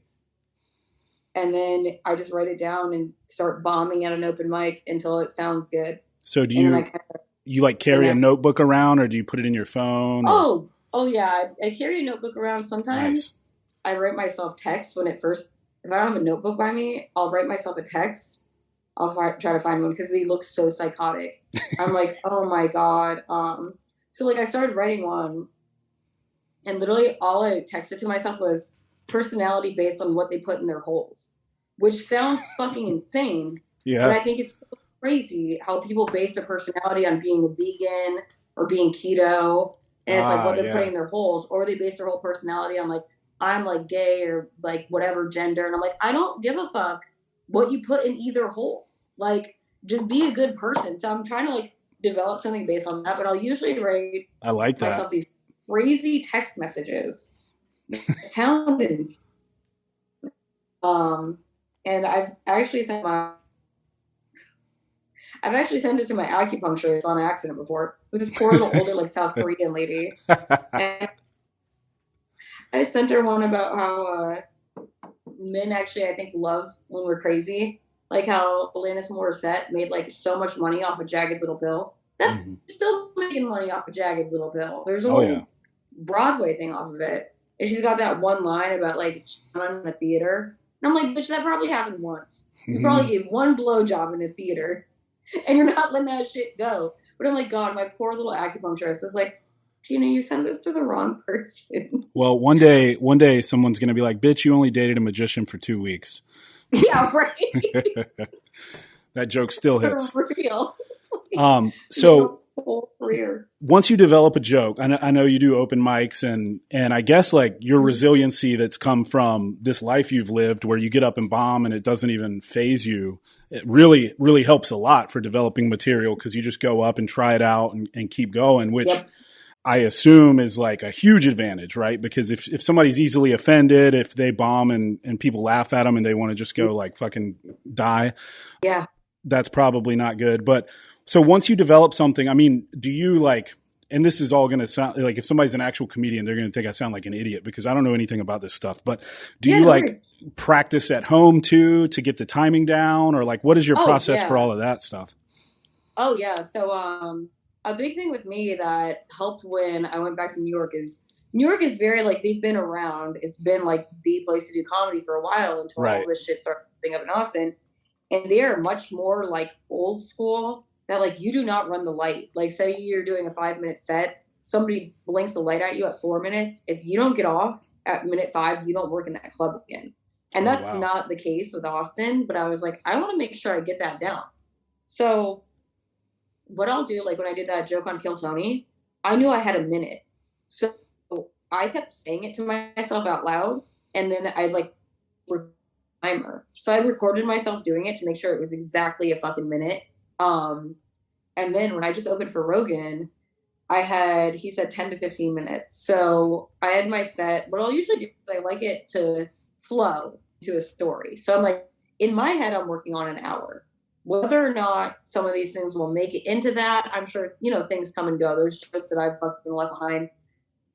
And then I just write it down and start bombing at an open mic until it sounds good. So do you like carry a notebook around, or do you put it in your phone? Oh yeah. I carry a notebook around sometimes. Nice. I write myself texts if I don't have a notebook by me, I'll write myself a text. I'll try to find one because they look so psychotic. I'm like, oh my God. So like I started writing one and literally all I texted to myself was personality based on what they put in their holes, which sounds fucking insane. Yeah. But I think it's so crazy how people base their personality on being a vegan or being keto. And it's like what they're putting in their holes, or they base their whole personality on like, I'm like gay or like whatever gender. And I'm like, I don't give a fuck what you put in either hole. Like, just be a good person. So I'm trying to like develop something based on that, but I'll usually write myself these crazy text messages. And I've actually sent it to my acupuncturist on accident before with this poor little older like South Korean lady. And I sent her one about how men actually I think love when we're crazy, like how Alanis Morissette made like so much money off a Jagged Little Pill. That's still making money off a Jagged Little Pill. There's a whole Broadway thing off of it. And she's got that one line about like in the theater. And I'm like, bitch, that probably happened once. You probably gave one blowjob in a theater and you're not letting that shit go. But I'm like, God, my poor little acupuncturist was like, Gina, you sent this to the wrong person. Well, one day someone's going to be like, bitch, you only dated a magician for 2 weeks. Yeah, right. That joke still For hits. real. So Your whole career. once you develop a joke, I know you do open mics, and I guess like your resiliency that's come from this life you've lived where you get up and bomb and it doesn't even phase you. It really, really helps a lot for developing material because you just go up and try it out and keep going, which Yep. I assume is like a huge advantage, right? Because if somebody's easily offended, if they bomb and people laugh at them and they want to just go like fucking die, Yeah. that's probably not good. But so once you develop something, I mean, do you like, and this is all going to sound like if somebody's an actual comedian, they're going to think I sound like an idiot because I don't know anything about this stuff. But do Yeah, you no like worries. practice at home too to get the timing down, or like what is your Oh process for yeah. all of that stuff? Oh yeah. So a big thing with me that helped when I went back to New York is very like they've been around. It's been like the place to do comedy for a while until all Right. this shit started popping up in Austin. And they are much more like old school that like you do not run the light. Like say you're doing a 5 minute set, somebody blinks a light at you at 4 minutes. If you don't get off at minute five, you don't work in that club again. And Oh, that's wow. not the case with Austin, but I was like, I want to make sure I get that down. So what I'll do, like when I did that joke on Kill Tony, I knew I had a minute. So I kept saying it to myself out loud. And then I like timer. So I recorded myself doing it to make sure it was exactly a fucking minute. And then when I just opened for Rogan, he said 10 to 15 minutes. So I had my set. What I'll usually do is I like it to flow to a story. So I'm like, in my head, I'm working on an hour. Whether or not some of these things will make it into that, I'm sure, things come and go. There's jokes that I've fucking left behind.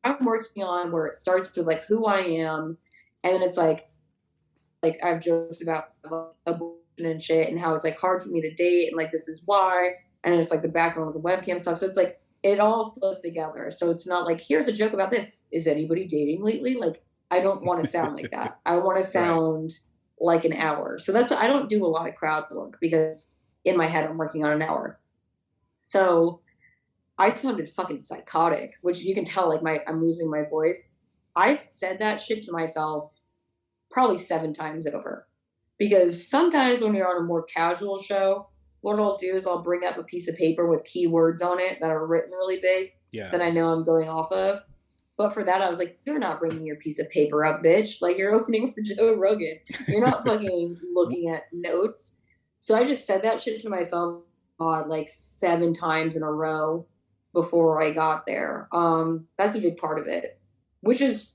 I'm working on where it starts with like who I am. And then it's like I've joked about abortion and shit and how it's like hard for me to date and like this is why. And then it's like the background with the webcam stuff. So it's like it all flows together. So it's not like here's a joke about this. Is anybody dating lately? Like I don't want to sound like that. I want to Right. sound like an hour. So that's I don't do a lot of crowd work because in my head I'm working on an hour. So I sounded fucking psychotic, which you can tell like I'm losing my voice. I said that shit to myself probably 7 times over. Because sometimes when you're on a more casual show, what I'll do is I'll bring up a piece of paper with keywords on it that are written really big Yeah. that I know I'm going off of. But for that, I was like, you're not bringing your piece of paper up, bitch. Like, you're opening for Joe Rogan. You're not fucking looking at notes. So I just said that shit to myself like 7 times in a row before I got there. That's a big part of it, which is,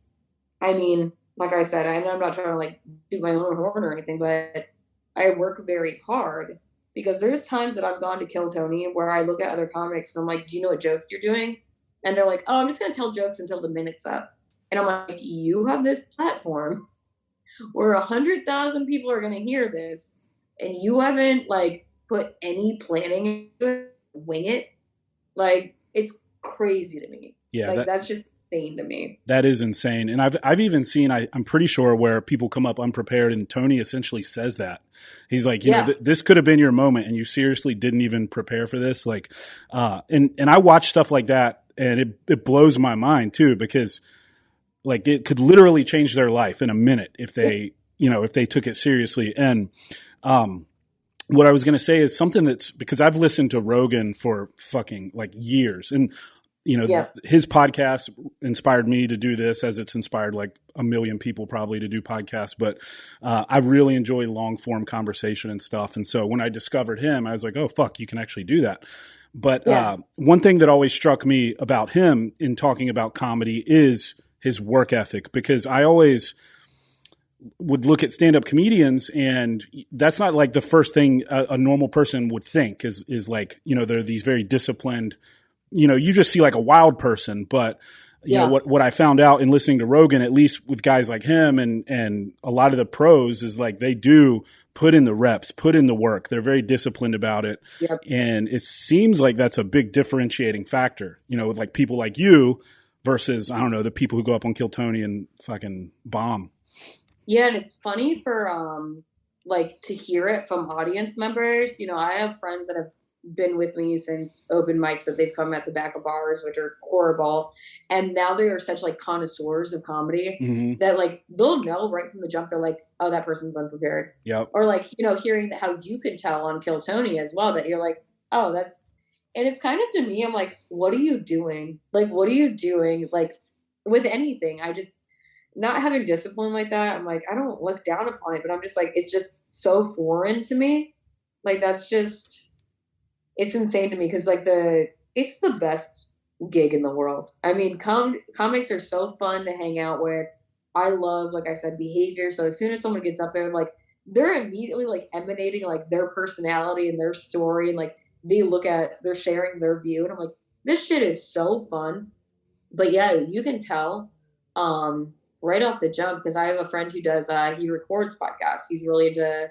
I mean, like I said, I know I'm not trying to like do my own horn or anything, but I work very hard because there's times that I've gone to Kill Tony where I look at other comics and I'm like, do you know what jokes you're doing? And they're like, oh, I'm just going to tell jokes until the minute's up. And I'm like, you have this platform where 100,000 people are going to hear this and you haven't like put any planning into it, wing it. Like, it's crazy to me. Yeah. Like, that's just insane to me. That is insane. And I've even seen, I'm pretty sure where people come up unprepared and Tony essentially says that. He's like, this could have been your moment and you seriously didn't even prepare for this. Like, and I watch stuff like that and it blows my mind too, because like it could literally change their life in a minute if they, if they took it seriously. And, what I was going to say is something that's because I've listened to Rogan for fucking like years and his podcast inspired me to do this as it's inspired like a million people probably to do podcasts. But I really enjoy long form conversation and stuff. And so when I discovered him, I was like, oh, fuck, you can actually do that. But one thing that always struck me about him in talking about comedy is his work ethic, because I always would look at stand-up comedians and that's not like the first thing a normal person would think is like, they're these very disciplined, you just see like a wild person, but what I found out in listening to Rogan, at least with guys like him and a lot of the pros is like, they do put in the reps, put in the work. They're very disciplined about it. Yep. And it seems like that's a big differentiating factor, with like people like you versus, I don't know, the people who go up on Kill Tony and fucking bomb. Yeah, and it's funny for like to hear it from audience members. I have friends that have been with me since open mics that they've come at the back of bars, which are horrible. And now they are such like connoisseurs of comedy that like they'll know right from the jump. They're like, oh, that person's unprepared. Yep. Or like, hearing how you can tell on Kill Tony as well, that you're like, oh, that's, and it's kind of, to me, I'm like, what are you doing? Like, what are you doing? Like with anything, I just, not having discipline like that, I'm like, I don't look down upon it, but I'm just like, it's just so foreign to me. Like, that's just, it's insane to me because like it's the best gig in the world. I mean, comics are so fun to hang out with. I love, like I said, behavior. So as soon as someone gets up there, like they're immediately like emanating like their personality and their story, and like they're sharing their view, and I'm like, this shit is so fun. But yeah, you can tell right off the jump, because I have a friend who does he records podcasts. He's really into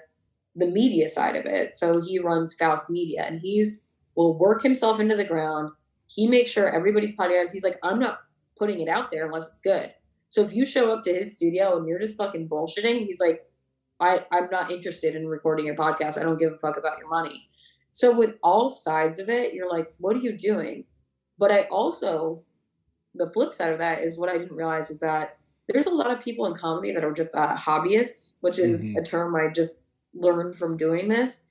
the media side of it. So he runs Faust Media, and will work himself into the ground. He makes sure everybody's podcast, he's like, I'm not putting it out there unless it's good. So if you show up to his studio and you're just fucking bullshitting, he's like, I'm not interested in recording your podcast. I don't give a fuck about your money. So with all sides of it, you're like, what are you doing? But the flip side of that is what I didn't realize is that there's a lot of people in comedy that are just hobbyists, which is a term I just learned from doing this,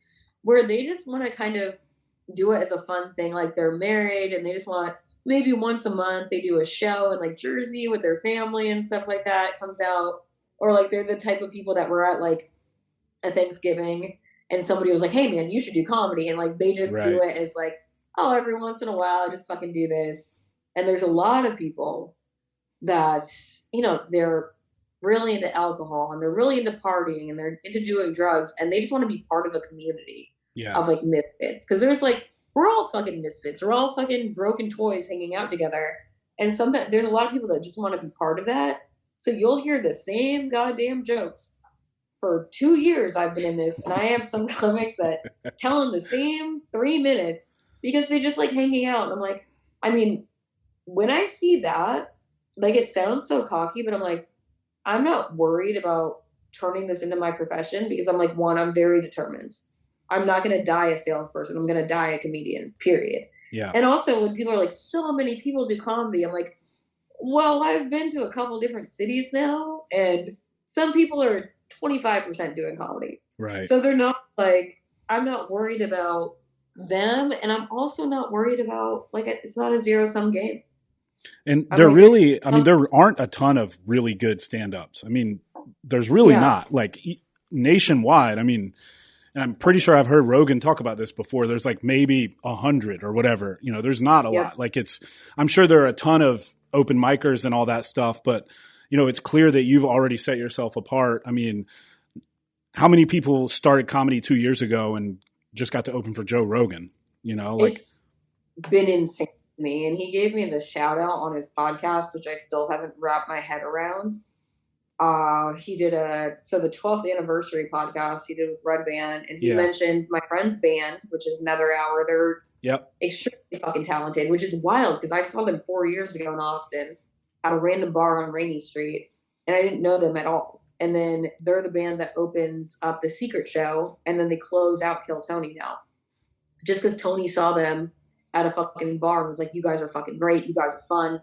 where they just want to kind of do it as a fun thing. Like they're married and they just want, maybe once a month they do a show in like Jersey with their family and stuff like that comes out. Or like they're the type of people that were at like a Thanksgiving and somebody was like, hey man, you should do comedy. And like they just do it as like, oh, every once in a while I just fucking do this. And there's a lot of people that, they're really into alcohol and they're really into partying and they're into doing drugs and they just want to be part of a community of like misfits. Because there's like, we're all fucking misfits. We're all fucking broken toys hanging out together. And sometimes there's a lot of people that just want to be part of that. So you'll hear the same goddamn jokes for 2 years I've been in this. And I have some comics that tell them the same 3 minutes because they just like hanging out. And I'm like, I mean, when I see that, like it sounds so cocky, but I'm like, I'm not worried about turning this into my profession because I'm like, one, I'm very determined. I'm not going to die a salesperson. I'm going to die a comedian, period. Yeah. And also when people are like, so many people do comedy, I'm like, well, I've been to a couple different cities now and some people are 25% doing comedy. Right. So they're not like, I'm not worried about them. And I'm also not worried about like, it's not a zero-sum game. And there aren't a ton of really good stand-ups. I mean, there's really not like nationwide. I mean, and I'm pretty sure I've heard Rogan talk about this before. There's like maybe 100 or whatever, there's not a lot. Like I'm sure there are a ton of open micers and all that stuff, but it's clear that you've already set yourself apart. I mean, how many people started comedy 2 years ago and just got to open for Joe Rogan? It's been insane. Me and he gave me the shout out on his podcast, which I still haven't wrapped my head around. He did the 12th anniversary podcast he did with Red Band, and he mentioned my friend's band, which is Nether Hour. They're extremely fucking talented, which is wild because I saw them 4 years ago in Austin at a random bar on Rainy Street, and I didn't know them at all. And then they're the band that opens up the Secret Show, and then they close out Kill Tony now, just because Tony saw them at a fucking bar and was like, you guys are fucking great. You guys are fun.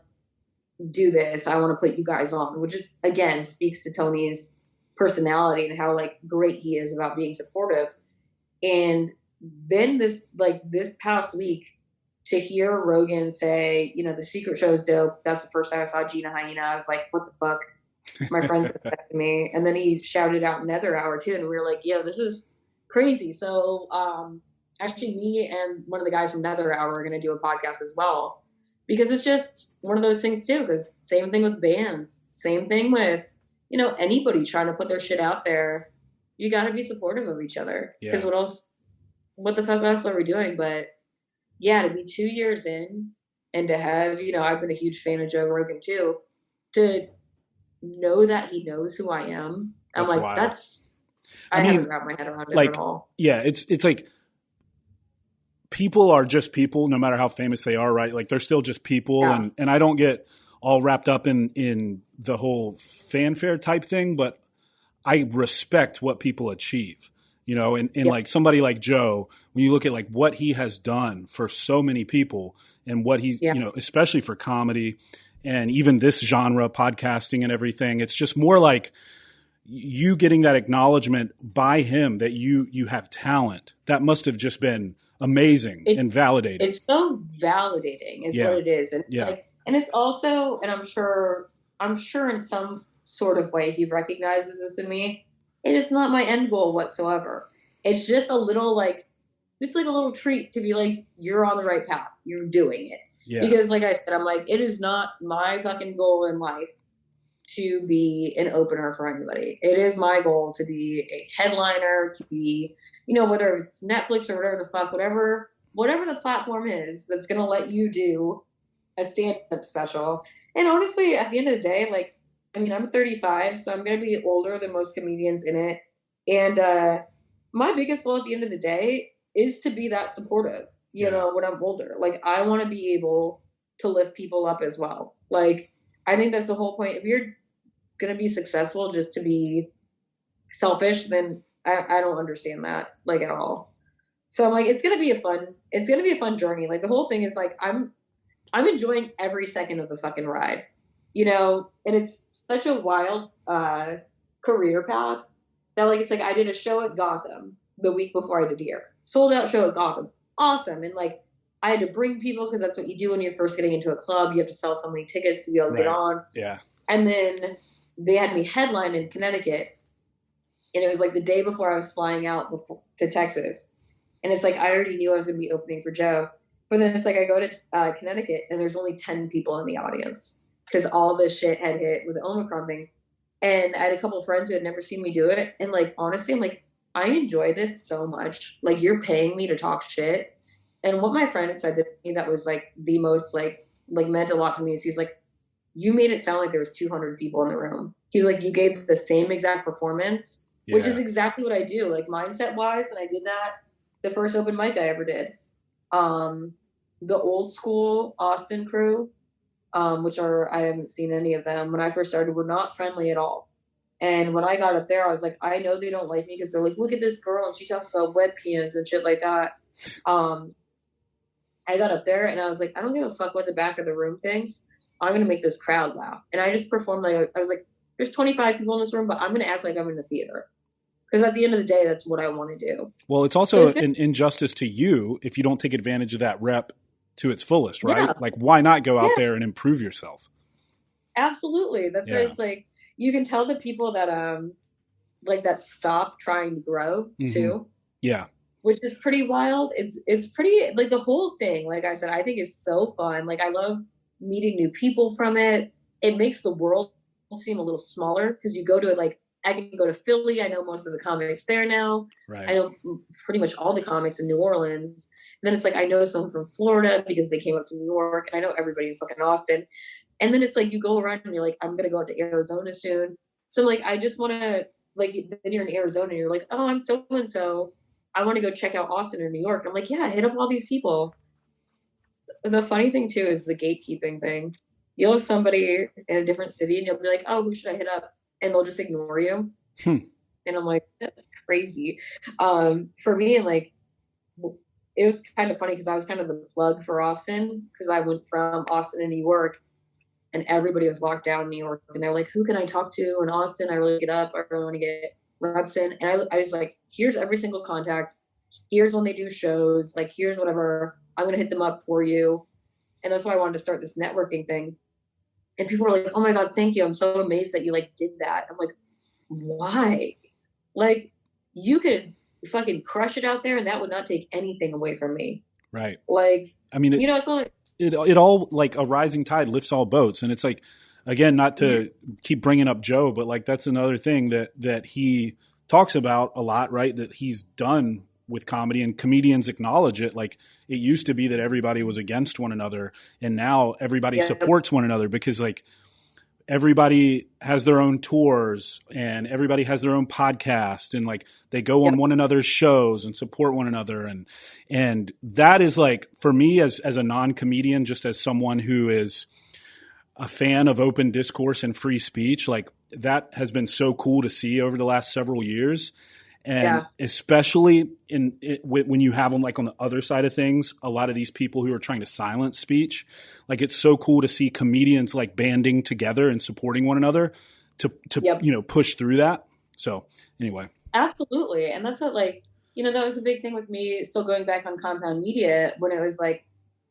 Do this. I want to put you guys on, which is, again, speaks to Tony's personality and how like great he is about being supportive. And then this past week to hear Rogan say, the Secret Show is dope. That's the first time I saw Gina Hyena. I was like, what the fuck? My friends expected me. And then he shouted out Nether Hour too. And we were like, yo, this is crazy. So, actually, me and one of the guys from Nether Hour are going to do a podcast as well, because it's just one of those things too. Because same thing with bands, same thing with anybody trying to put their shit out there. You got to be supportive of each other. Because what the fuck else are we doing? But yeah, to be 2 years in and to have I've been a huge fan of Joe Rogan too. To know that he knows who I am, I'm like, wild. I haven't wrapped my head around it at all. Yeah, it's like. People are just people, no matter how famous they are, right? Like they're still just people. Yeah. And I don't get all wrapped up in the whole fanfare type thing, but I respect what people achieve. and like somebody like Joe, when you look at like what he has done for so many people and what he's, especially for comedy and even this genre, podcasting and everything, it's just more like you getting that acknowledgement by him that you have talent. That must have just been amazing and validating. It's so validating is what it is. And and it's also, and I'm sure in some sort of way he recognizes this in me. It is not my end goal whatsoever. It's just a little it's like a little treat to be like, you're on the right path. You're doing it. Yeah. Because like I said, I'm like, it is not my fucking goal in life to be an opener for anybody. It is my goal to be a headliner, to be, whether it's Netflix or whatever the fuck, whatever the platform is that's going to let you do a stand-up special. And honestly, at the end of the day, I'm 35, so I'm going to be older than most comedians in it. And my biggest goal at the end of the day is to be that supportive, when I'm older. Like, I want to be able to lift people up as well. Like, I think that's the whole point. If you're going to be successful just to be selfish, then I don't understand that, at all. So I'm like, it's going to be a fun journey. Like, the whole thing is like, I'm enjoying every second of the fucking ride. And it's such a wild career path that it's like I did a show at Gotham the week before I did here. Sold out show at Gotham. Awesome. And I had to bring people because that's what you do when you're first getting into a club. You have to sell so many tickets to be able to get on. Yeah. And then they had me headline in Connecticut. And it was the day before I was flying out to Texas. And it's I already knew I was going to be opening for Joe. But then it's I go to Connecticut and there's only 10 people in the audience. Because all this shit had hit with the Omicron thing. And I had a couple of friends who had never seen me do it. And honestly, I'm I enjoy this so much. You're paying me to talk shit. And what my friend said to me that was the most meant a lot to me is he's you made it sound like there was 200 people in the room. He's you gave the same exact performance, which is exactly what I do. Mindset wise. And I did that the first open mic I ever did. The old school Austin crew, I haven't seen any of them. When I first started, were not friendly at all. And when I got up there, I was I know they don't like me because they're look at this girl and she talks about webcams and shit like that. I got up there and I was I don't give a fuck what the back of the room thinks. I'm going to make this crowd laugh. And I just performed I was there's 25 people in this room, but I'm going to act like I'm in the theater. Because at the end of the day, that's what I want to do. Well, it's also an injustice to you if you don't take advantage of that rep to its fullest, right? Yeah. Why not go out there and improve yourself? Absolutely. That's why it's you can tell the people that that stop trying to grow too. Yeah. Which is pretty wild. It's pretty the whole thing, like I said, I think is so fun. I love meeting new people from it. It makes the world seem a little smaller because you go to I can go to Philly. I know most of the comics there now. Right. I know pretty much all the comics in New Orleans. And then it's I know someone from Florida because they came up to New York. And I know everybody in fucking Austin. And then it's you go around and you're I'm going to go out to Arizona soon. So I just want to then you're in Arizona and you're oh, I'm so-and-so. I want to go check out Austin or New York. I'm yeah, hit up all these people. The funny thing too is the gatekeeping thing. You'll have somebody in a different city and you'll be oh, who should I hit up? And they'll just ignore you. And I'm that's crazy. For me, it was kind of funny because I was kind of the plug for Austin because I went from Austin to New York and everybody was locked down in New York. And they're who can I talk to in Austin? I really get up. I really want to get reps in. And I was here's every single contact. Here's when they do shows. Here's whatever. I'm going to hit them up for you. And that's why I wanted to start this networking thing. And people were oh my God, thank you. I'm so amazed that you did that. I'm why? You could fucking crush it out there and that would not take anything away from me. Right. I mean, it's all it all a rising tide lifts all boats. And it's again, not to keep bringing up Joe, but that's another thing that he talks about a lot, right? That he's done with comedy and comedians acknowledge it. It used to be that everybody was against one another and now everybody supports one another because everybody has their own tours and everybody has their own podcast and they go on one another's shows and support one another. And that is for me as a non-comedian, just as someone who is a fan of open discourse and free speech, that has been so cool to see over the last several years. And Yeah. especially when you have them like on the other side of things, a lot of these people who are trying to silence speech, like it's so cool to see comedians like banding together and supporting one another to Yep. push through that. So anyway. Absolutely. And that's what, like, that was a big thing with me still going back on Compound Media when it was like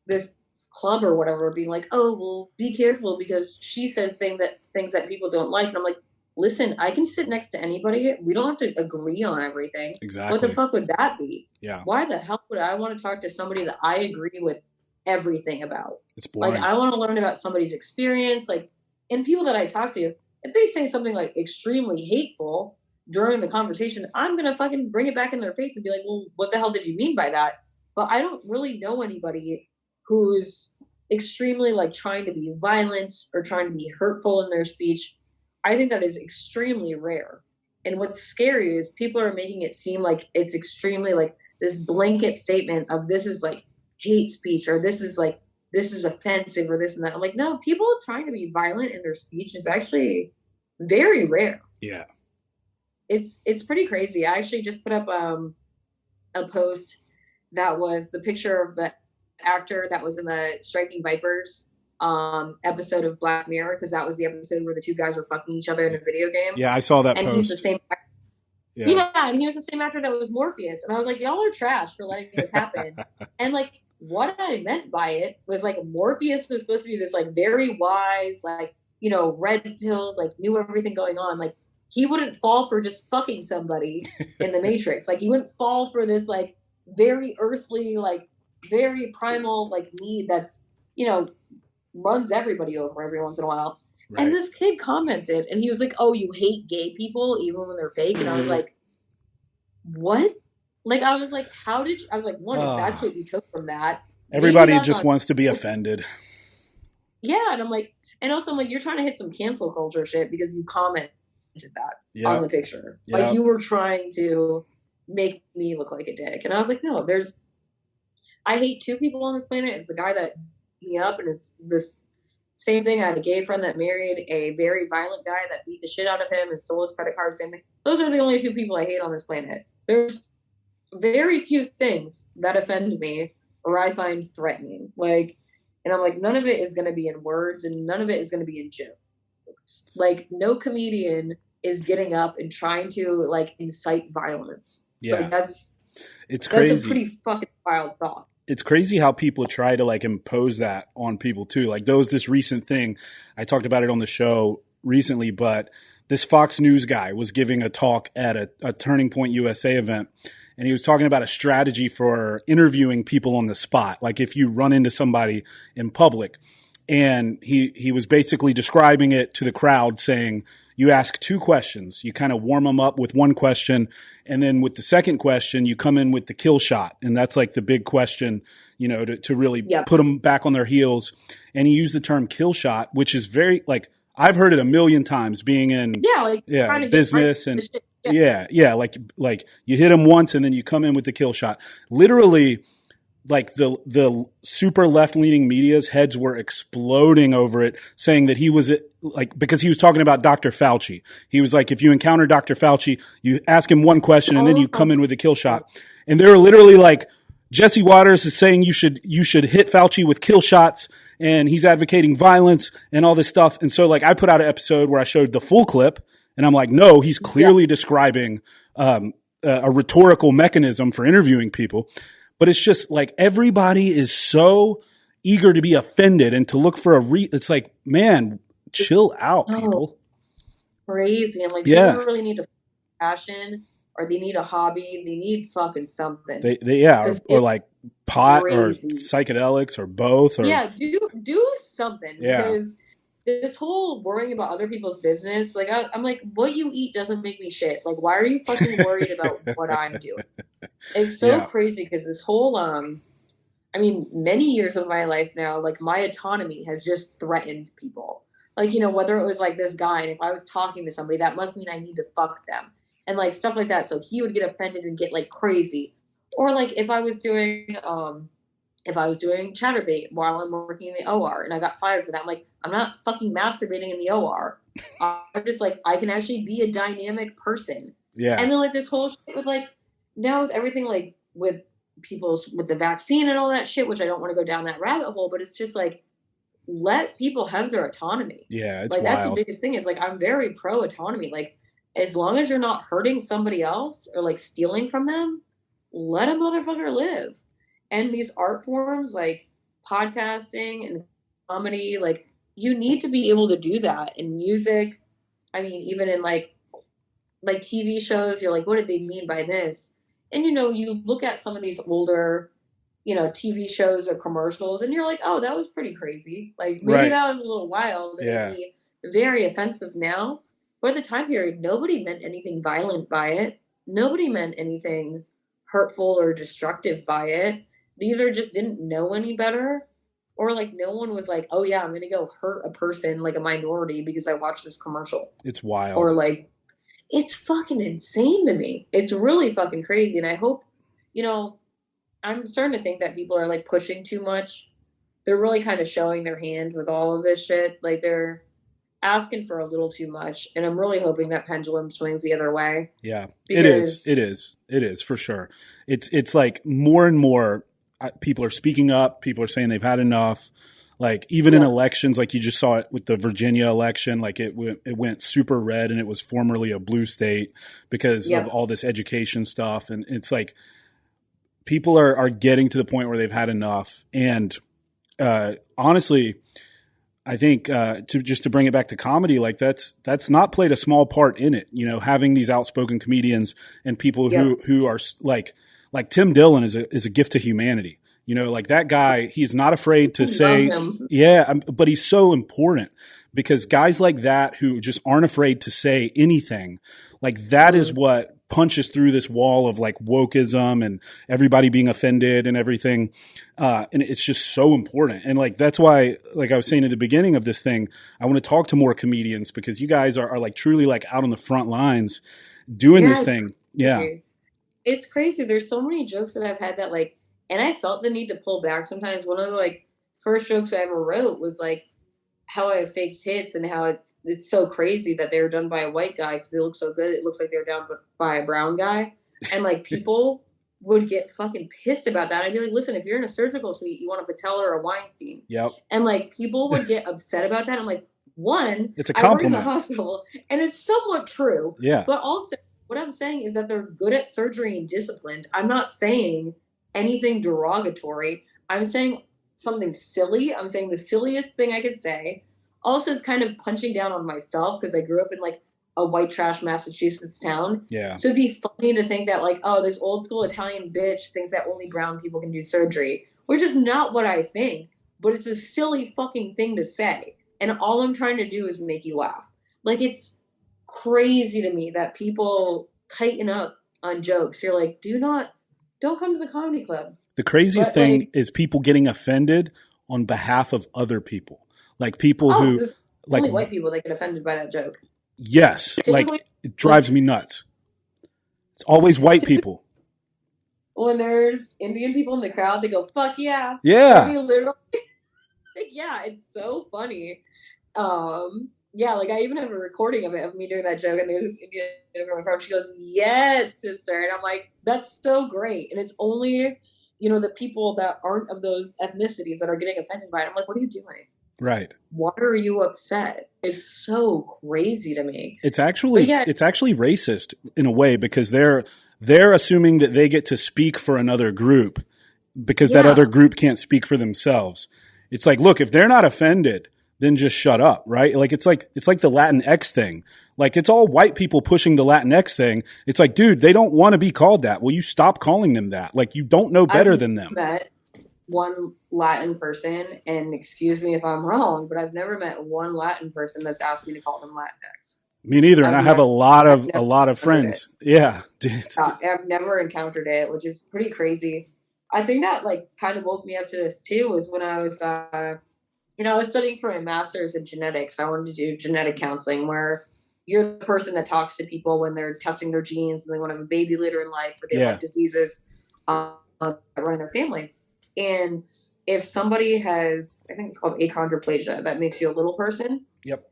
this club or whatever being like, oh, well, be careful because she says things that people don't like. And I'm like, listen, I can sit next to anybody. We don't have to agree on everything. Exactly. What the fuck would that be? Yeah. Why the hell would I want to talk to somebody that I agree with everything about? It's boring. Like, I want to learn about somebody's experience. Like, and people that I talk to, if they say something like extremely hateful during the conversation, I'm going to fucking bring it back in their face and be like, well, what the hell did you mean by that? But I don't really know anybody who's extremely like trying to be violent or trying to be hurtful in their speech. I think that is extremely rare. And what's scary is people are making it seem like it's extremely like this blanket statement of this is like hate speech or this is offensive or this and that. I'm like, no, people trying to be violent in their speech is actually very rare. Yeah. It's pretty crazy. I actually just put up a post that was the picture of the actor that was in the Striking Vipers episode of Black Mirror, because that was the episode where the two guys were fucking each other in a video game. Yeah, I saw that and post. He's the same yeah, and he was the same actor that was Morpheus. And I was like, y'all are trash for letting this happen. And like what I meant by it was like Morpheus was supposed to be this like very wise, like, red pilled, like knew everything going on. Like he wouldn't fall for just fucking somebody in the Matrix. Like he wouldn't fall for this like very earthly, like very primal like need that's, runs everybody over every once in a while. Right. And this kid commented and he was like, oh, you hate gay people even when they're fake? And I was like, what? Like, I was like, I was like, one, if that's what you took from that. Everybody just wants to be offended. Yeah. And I'm like, and also I'm like, you're trying to hit some cancel culture shit because you commented that on the picture. Yep. Like you were trying to make me look like a dick. And I was like, no, I hate two people on this planet. It's the guy that beat me up, and it's this same thing. I had a gay friend that married a very violent guy that beat the shit out of him and stole his credit card. Same thing. Those are the only two people I hate on this planet. There's very few things that offend me or I find threatening. Like, and I'm like, none of it is going to be in words and none of it is going to be in jokes. Like, no comedian is getting up and trying to like incite violence. Yeah. Like, it's crazy. That's a pretty fucking wild thought. It's crazy how people try to like impose that on people too. Like there was this recent thing, I talked about it on the show recently, but this Fox News guy was giving a talk at a Turning Point USA event, and he was talking about a strategy for interviewing people on the spot. Like if you run into somebody in public, and he was basically describing it to the crowd saying, you ask two questions. You kind of warm them up with one question. And then with the second question, you come in with the kill shot. And that's like the big question, to really put them back on their heels. And he used the term kill shot, which is very like, I've heard it a million times being in business and like you hit them once and then you come in with the kill shot. Literally, like the super left-leaning media's heads were exploding over it, saying that he was like, because he was talking about Dr. Fauci. He was like, if you encounter Dr. Fauci, you ask him one question and then you come in with a kill shot. And they were literally like, Jesse Waters is saying you should hit Fauci with kill shots, and he's advocating violence and all this stuff. And so like I put out an episode where I showed the full clip, and I'm like, no, he's clearly describing a rhetorical mechanism for interviewing people. But it's just like everybody is so eager to be offended and to look for it's like, man, chill out, people. Crazy. I'm like, people really need a passion, or they need a hobby. They need fucking something. Or like pot or psychedelics or both. Or, do something. Because this whole worrying about other people's business, like I'm like, what you eat doesn't make me shit. Like, why are you fucking worried about what I'm doing? It's so crazy because this whole, many years of my life now, like my autonomy has just threatened people. Like, whether it was like this guy, and if I was talking to somebody, that must mean I need to fuck them. And like stuff like that. So he would get offended and get like crazy. Or like if I was doing chatterbait while I'm working in the OR and I got fired for that, I'm like, I'm not fucking masturbating in the OR. I'm just like, I can actually be a dynamic person. Yeah. And then like this whole shit with like, now with everything like with with the vaccine and all that shit, which I don't want to go down that rabbit hole, but it's just like, let people have their autonomy. Yeah, it's like that's the wild. biggest thing is like, I'm very pro autonomy. Like, as long as you're not hurting somebody else or like stealing from them, let a motherfucker live. And these art forms like podcasting and comedy, like, you need to be able to do that in music. I mean, even in like TV shows, you're like, what did they mean by this? And you know, you look at some of these older, you know, TV shows or commercials, and you're like, oh, that was pretty crazy. Like, maybe Right. that was a little wild and Yeah. it'd be very offensive now. But at the time period, nobody meant anything violent by it. Nobody meant anything hurtful or destructive by it. They either just didn't know any better, or like no one was like, oh yeah, I'm gonna go hurt a person, like a minority, because I watched this commercial. It's wild. Or like, it's fucking insane to me. It's really fucking crazy. And I hope, you know, I'm starting to think that people are like pushing too much. They're really kind of showing their hand with all of this shit. Like, they're asking for a little too much. And I'm really hoping that pendulum swings the other way. Yeah, it is for sure. It's like more and more people are speaking up. People are saying they've had enough. Like, even in elections, like you just saw it with the Virginia election, like it went super red, and it was formerly a blue state because of all this education stuff. And it's like, people are getting to the point where they've had enough. And honestly, I think to bring it back to comedy, like that's not played a small part in it. You know, having these outspoken comedians and people who are like Tim Dillon is a gift to humanity. You know, like that guy, he's not afraid to say, but he's so important, because guys like that who just aren't afraid to say anything, like that is what punches through this wall of like wokeism and everybody being offended and everything. And it's just so important. And like, that's why, like I was saying at the beginning of this thing, I want to talk to more comedians, because you guys are like truly like out on the front lines doing this thing. Yeah. It's crazy. There's so many jokes that I've had that like, and I felt the need to pull back sometimes. One of the like first jokes I ever wrote was like how I have fake tits and how it's so crazy that they were done by a white guy because they look so good. It looks like they were done by a brown guy. And like, people would get fucking pissed about that. I'd be like, listen, if you're in a surgical suite, you want a Patella or a Weinstein. Yep. And like, people would get upset about that. I'm like, one, it's a compliment. I work in the hospital, and it's somewhat true. Yeah. But also, what I'm saying is that they're good at surgery and disciplined. I'm not saying anything derogatory. I'm saying something silly. I'm saying the silliest thing I could say. Also, it's kind of punching down on myself because I grew up in like a white trash Massachusetts town. Yeah. So it'd be funny to think that like, oh, this old school Italian bitch thinks that only brown people can do surgery, which is not what I think, but it's a silly fucking thing to say. And all I'm trying to do is make you laugh. Like, it's crazy to me that people tighten up on jokes. You're like, don't come to the comedy club. The craziest thing is people getting offended on behalf of other people. Like people who like only white people that get offended by that joke. Yes. Typically, like it drives me nuts. It's always white people. When there's Indian people in the crowd, they go, fuck yeah. Yeah. They literally, like, yeah, it's so funny. Yeah, like I even have a recording of it, of me doing that joke, and there's this Indian girl in front. She goes, yes, sister. And I'm like, that's so great. And it's only, you know, the people that aren't of those ethnicities that are getting offended by it. I'm like, what are you doing? Right. Why are you upset? It's so crazy to me. It's actually racist in a way, because they're assuming that they get to speak for another group because that other group can't speak for themselves. It's like, look, if they're not offended, then just shut up, right? Like it's like the Latinx thing. Like it's all white people pushing the Latinx thing. It's like, dude, they don't want to be called that. Will you stop calling them that? Like you don't know better than them. Met one Latin person, and excuse me if I'm wrong, but I've never met one Latin person that's asked me to call them Latinx. Me neither, and I have a lot of friends. Yeah, I've never encountered it, which is pretty crazy. I think that like kind of woke me up to this too was when I was I was studying for my master's in genetics. I wanted to do genetic counseling, where you're the person that talks to people when they're testing their genes and they want to have a baby later in life, or they have diseases that run in their family. And if somebody has, I think it's called achondroplasia, that makes you a little person. Yep.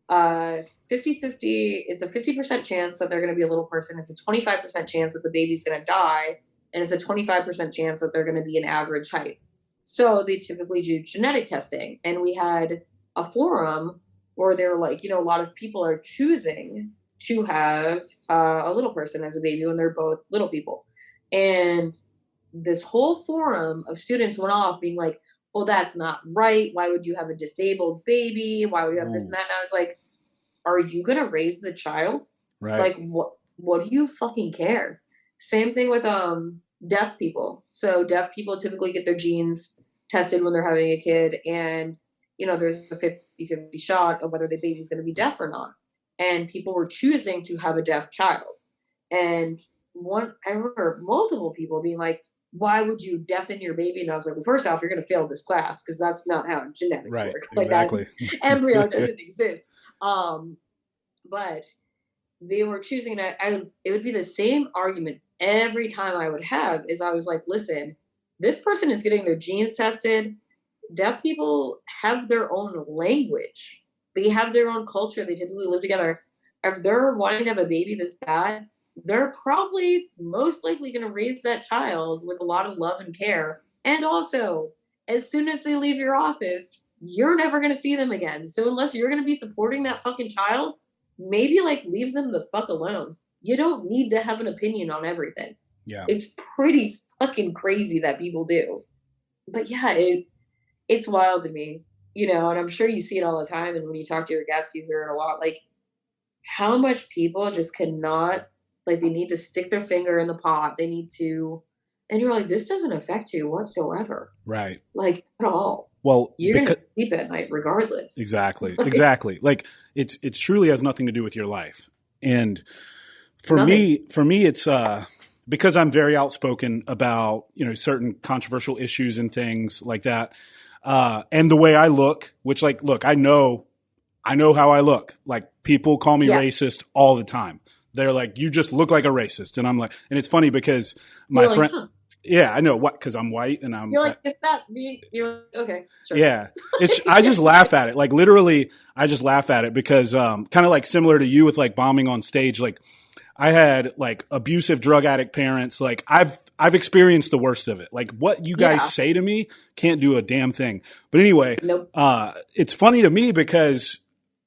50-50, it's a 50% chance that they're going to be a little person. It's a 25% chance that the baby's going to die. And it's a 25% chance that they're going to be an average height. So they typically do genetic testing. And we had a forum where they were like, a lot of people are choosing to have a little person as a baby when they're both little people. And this whole forum of students went off being like, well, that's not right. Why would you have a disabled baby? Why would you have this and that? And I was like, are you going to raise the child? Right. Like, what do you fucking care? Same thing with deaf people. So deaf people typically get their genes tested when they're having a kid. And, there's a 50-50 shot of whether the baby's going to be deaf or not. And people were choosing to have a deaf child. And I remember multiple people being like, why would you deafen your baby? And I was like, well, first off, you're going to fail this class because that's not how genetics work. Like exactly. That embryo doesn't exist. But they were choosing, and it would be the same argument every time I would have is I was like, listen, this person is getting their genes tested. Deaf people have their own language. They have their own culture. They typically live together. If they're wanting to have a baby this bad, they're probably most likely going to raise that child with a lot of love and care. And also, as soon as they leave your office, you're never going to see them again. So unless you're going to be supporting that fucking child, maybe leave them the fuck alone. You don't need to have an opinion on everything. Yeah. It's pretty fucking crazy that people do. But yeah, it's wild to me, and I'm sure you see it all the time. And when you talk to your guests, you hear it a lot. Like how much people just cannot, they need to stick their finger in the pot. They need to, and you're like, this doesn't affect you whatsoever. Right. At all. Well, you're going to sleep at night regardless. Exactly. Exactly. It's truly has nothing to do with your life. And for me, it's, because I'm very outspoken about, certain controversial issues and things like that. And the way I look, which look, I know how I look. People call me racist all the time. They're like, you just look like a racist. And I'm like, and it's funny because my friend, yeah, I know what, cause I'm white and you're like, is that me? You're like, okay, sure. Yeah. I just laugh at it. Literally, I just laugh at it because, kind of similar to you with bombing on stage. I had abusive drug addict parents. I've experienced the worst of it. What you guys say to me can't do a damn thing. But anyway, nope. It's funny to me because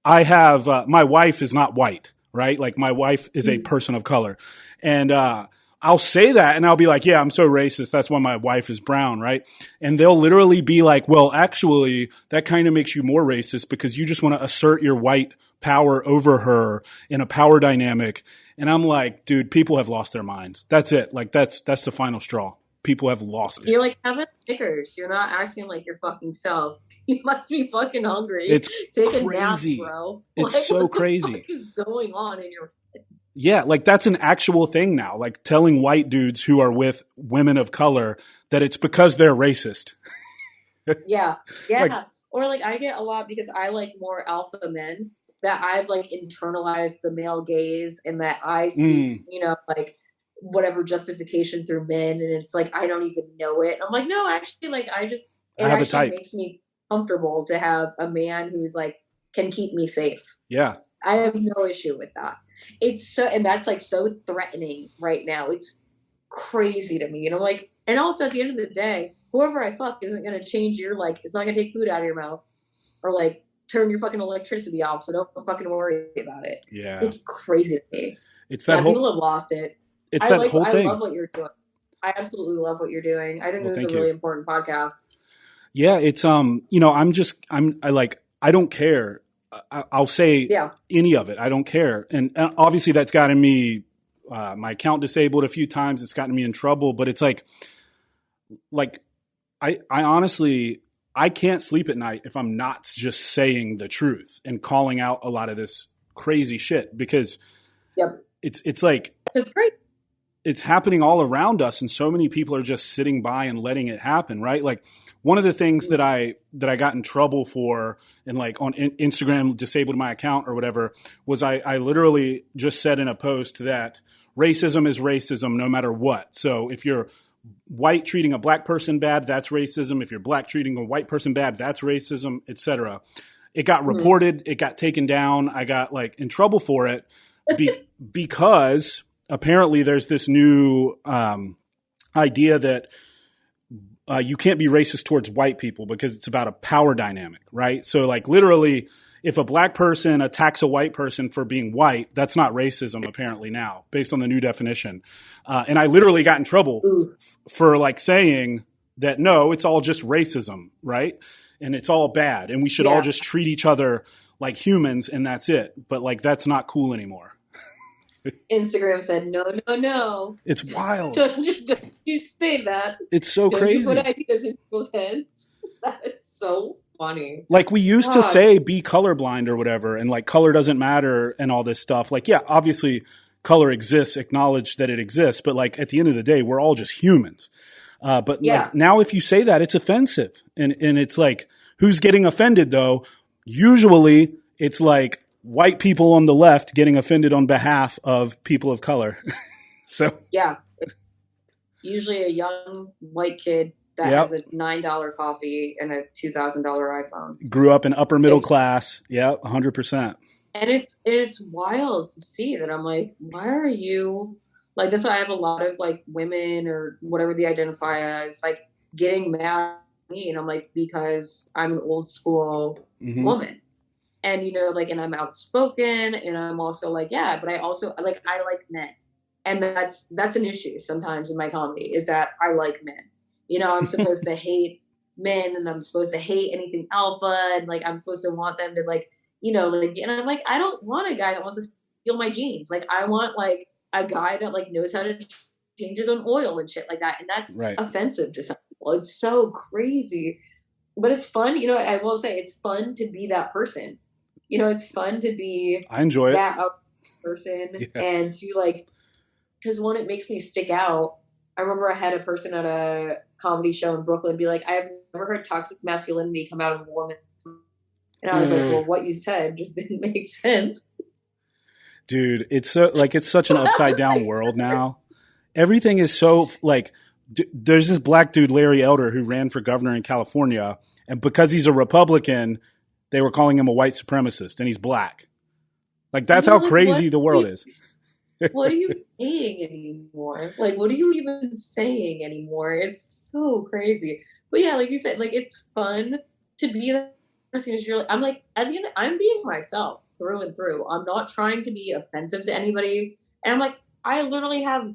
I have, my wife is not white. Right? My wife is a person of color. And I'll say that and I'll be like, yeah, I'm so racist. That's why my wife is brown. Right? And they'll literally be like, well, actually, that kind of makes you more racist because you just want to assert your white power over her in a power dynamic. And I'm like, dude, people have lost their minds. That's it. That's the final straw. People have lost it. You're like, have a Snickers. You're not acting like your fucking self. You must be fucking hungry. It's Take crazy. a nap, bro. It's so crazy. What is going on in your head? Yeah, that's an actual thing now. Telling white dudes who are with women of color that it's because they're racist. Yeah. Or I get a lot because I like more alpha men that I've internalized the male gaze and that I see, whatever justification through men, and it's I don't even know it. I'm like, no, actually, it actually makes me comfortable to have a man who's can keep me safe. Yeah, I have no issue with that. It's so, and that's so threatening right now. It's crazy to me, and I'm like, and also at the end of the day, whoever I fuck isn't gonna change your it's not gonna take food out of your mouth or turn your fucking electricity off. So don't fucking worry about it. Yeah, it's crazy to me. It's that people have lost it. It's that whole thing. I love what you're doing. I absolutely love what you're doing. I think this is a really important podcast. Yeah, it's I don't care. I'll say any of it. I don't care. And obviously that's gotten me my account disabled a few times. It's gotten me in trouble, but it's I honestly I can't sleep at night if I'm not just saying the truth and calling out a lot of this crazy shit because it's it's great. It's happening all around us and so many people are just sitting by and letting it happen, right? One of the things that I got in trouble for and on Instagram disabled my account or whatever was I literally just said in a post that racism is racism no matter what. So if you're white treating a black person bad, that's racism. If you're black treating a white person bad, that's racism, etc. it got reported, it got taken down. I got like in trouble for it because apparently there's this new idea that you can't be racist towards white people because it's about a power dynamic, right? So like literally if a black person attacks a white person for being white, that's not racism apparently now based on the new definition. And I literally got in trouble for like saying that, no, it's all just racism, right? And it's all bad. And we should all just treat each other like humans and that's it. But like, that's not cool anymore. Instagram said, no. It's wild. Don't you say that. It's so crazy. You put ideas in people's heads. That's so funny. Like we used to say be colorblind or whatever, and like color doesn't matter and all this stuff. Like, yeah, obviously color exists, acknowledge that it exists. But like at the end of the day, we're all just humans. But like now if you say that, it's offensive. And it's like, who's getting offended though? Usually it's like white people on the left getting offended on behalf of people of color. So yeah, usually a young white kid that has a $9 coffee and a $2,000 iPhone. Grew up in upper middle class. Yeah, 100%. And it's wild to see that. I'm like, why are you like? That's why I have a lot of like women or whatever they identify as like getting mad at me, and I'm like, because I'm an old school woman. And, you know, like, and I'm outspoken and I'm also like, yeah, but I also like, I like men. And that's an issue sometimes in my comedy is that I like men. You know, I'm supposed to hate men and I'm supposed to hate anything alpha. And like, I'm supposed to want them to like, you know, like, and I'm like, I don't want a guy that wants to steal my jeans. Like, I want like a guy that like knows how to change his own oil and shit like that. And that's offensive to some people. It's so crazy, but it's fun. You know, I will say it's fun to be that person. You know, it's fun to be I enjoy that person and to like, because one, it makes me stick out. I remember I had a person at a comedy show in Brooklyn be like, I have never heard toxic masculinity come out of a woman. And I was like, well, what you said just didn't make sense. Dude, it's so like, it's such an upside down world now. Everything is so like, there's this black dude, Larry Elder, who ran for governor in California. And because he's a Republican, they were calling him a white supremacist, and he's black. Like, that's how crazy the world is. What are you saying anymore? Like, what are you even saying anymore? It's so crazy. But yeah, like you said, like, it's fun to be that person. I'm like, at the end, I'm being myself through and through. I'm not trying to be offensive to anybody. And I'm like, I literally have,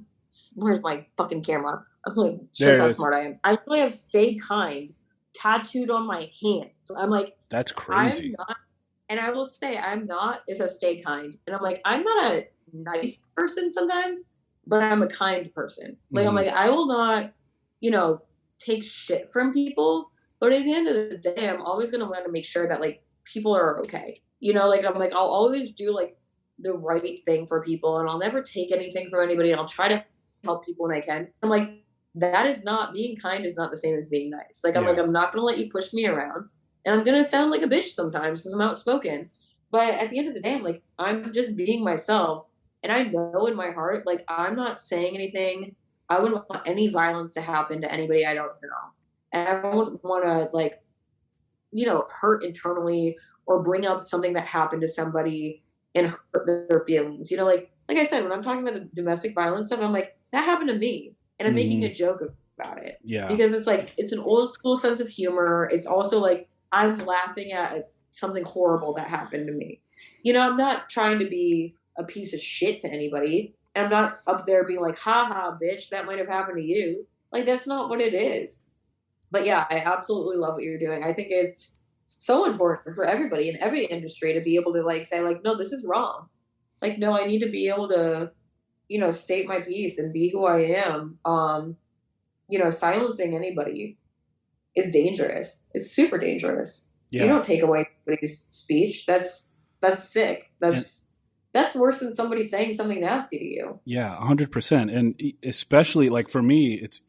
where's my fucking camera? I'm like, shows how smart I am. I literally have stay kind tattooed on my hands. I'm like, that's crazy. I'm not, and I will say I'm not is a stay kind. And I'm like, I'm not a nice person sometimes, but I'm a kind person. Like I'm like, I will not, you know, take shit from people. But at the end of the day, I'm always gonna want to make sure that like people are okay. You know, like I'm like, I'll always do like the right thing for people and I'll never take anything from anybody and I'll try to help people when I can. I'm like, that is not, being kind is not the same as being nice. Like, I'm like, I'm not going to let you push me around. And I'm going to sound like a bitch sometimes because I'm outspoken. But at the end of the day, I'm like, I'm just being myself. And I know in my heart, like, I'm not saying anything. I wouldn't want any violence to happen to anybody I don't know. And I wouldn't want to, like, you know, hurt internally or bring up something that happened to somebody and hurt their feelings. You know, like I said, when I'm talking about the domestic violence stuff, I'm like, that happened to me. And I'm making a joke about it. Yeah. Because it's like, it's an old school sense of humor. It's also like, I'm laughing at something horrible that happened to me. You know, I'm not trying to be a piece of shit to anybody. And I'm not up there being like, ha ha, bitch, that might have happened to you. Like, that's not what it is. But yeah, I absolutely love what you're doing. I think it's so important for everybody in every industry to be able to like say like, no, this is wrong. Like, no, I need to be able to, you know, state my piece and be who I am. You know, silencing anybody is dangerous. It's super dangerous. Yeah. You don't take away anybody's speech. That's sick. That's worse than somebody saying something nasty to you. Yeah, 100%. And especially like for me, it's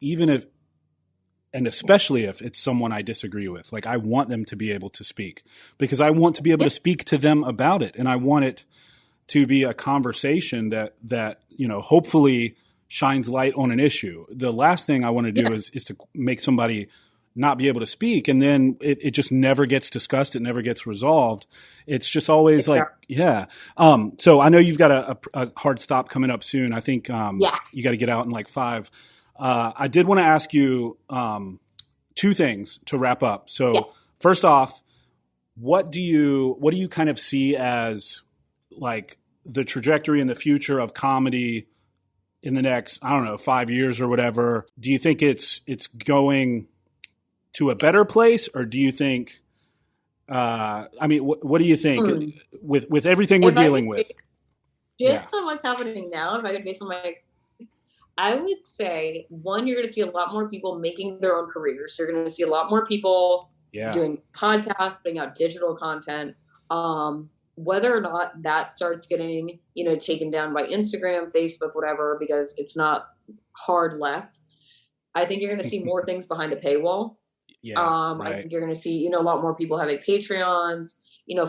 especially if it's someone I disagree with. Like I want them to be able to speak because I want to be able to speak to them about it. And I want it to be a conversation that, you know, hopefully shines light on an issue. The last thing I want to do is to make somebody not be able to speak, and then it just never gets discussed. It never gets resolved. It's just always like, yeah. So I know you've got a hard stop coming up soon. I think you got to get out in like 5. I did want to ask you 2 things to wrap up. So first off, what do you kind of see as like the trajectory in the future of comedy in the next, I don't know, 5 years or whatever? Do you think it's going to a better place, or do you think, I mean, what do you think with everything we're dealing with? Just on what's happening now, if I could base on my experience, I would say, one, you're going to see a lot more people making their own careers. So you're going to see a lot more people doing podcasts, putting out digital content. Whether or not that starts getting, taken down by Instagram, Facebook, whatever, because it's not hard left, I think you're going to see more things behind a paywall. I think you're going to see, a lot more people having Patreons,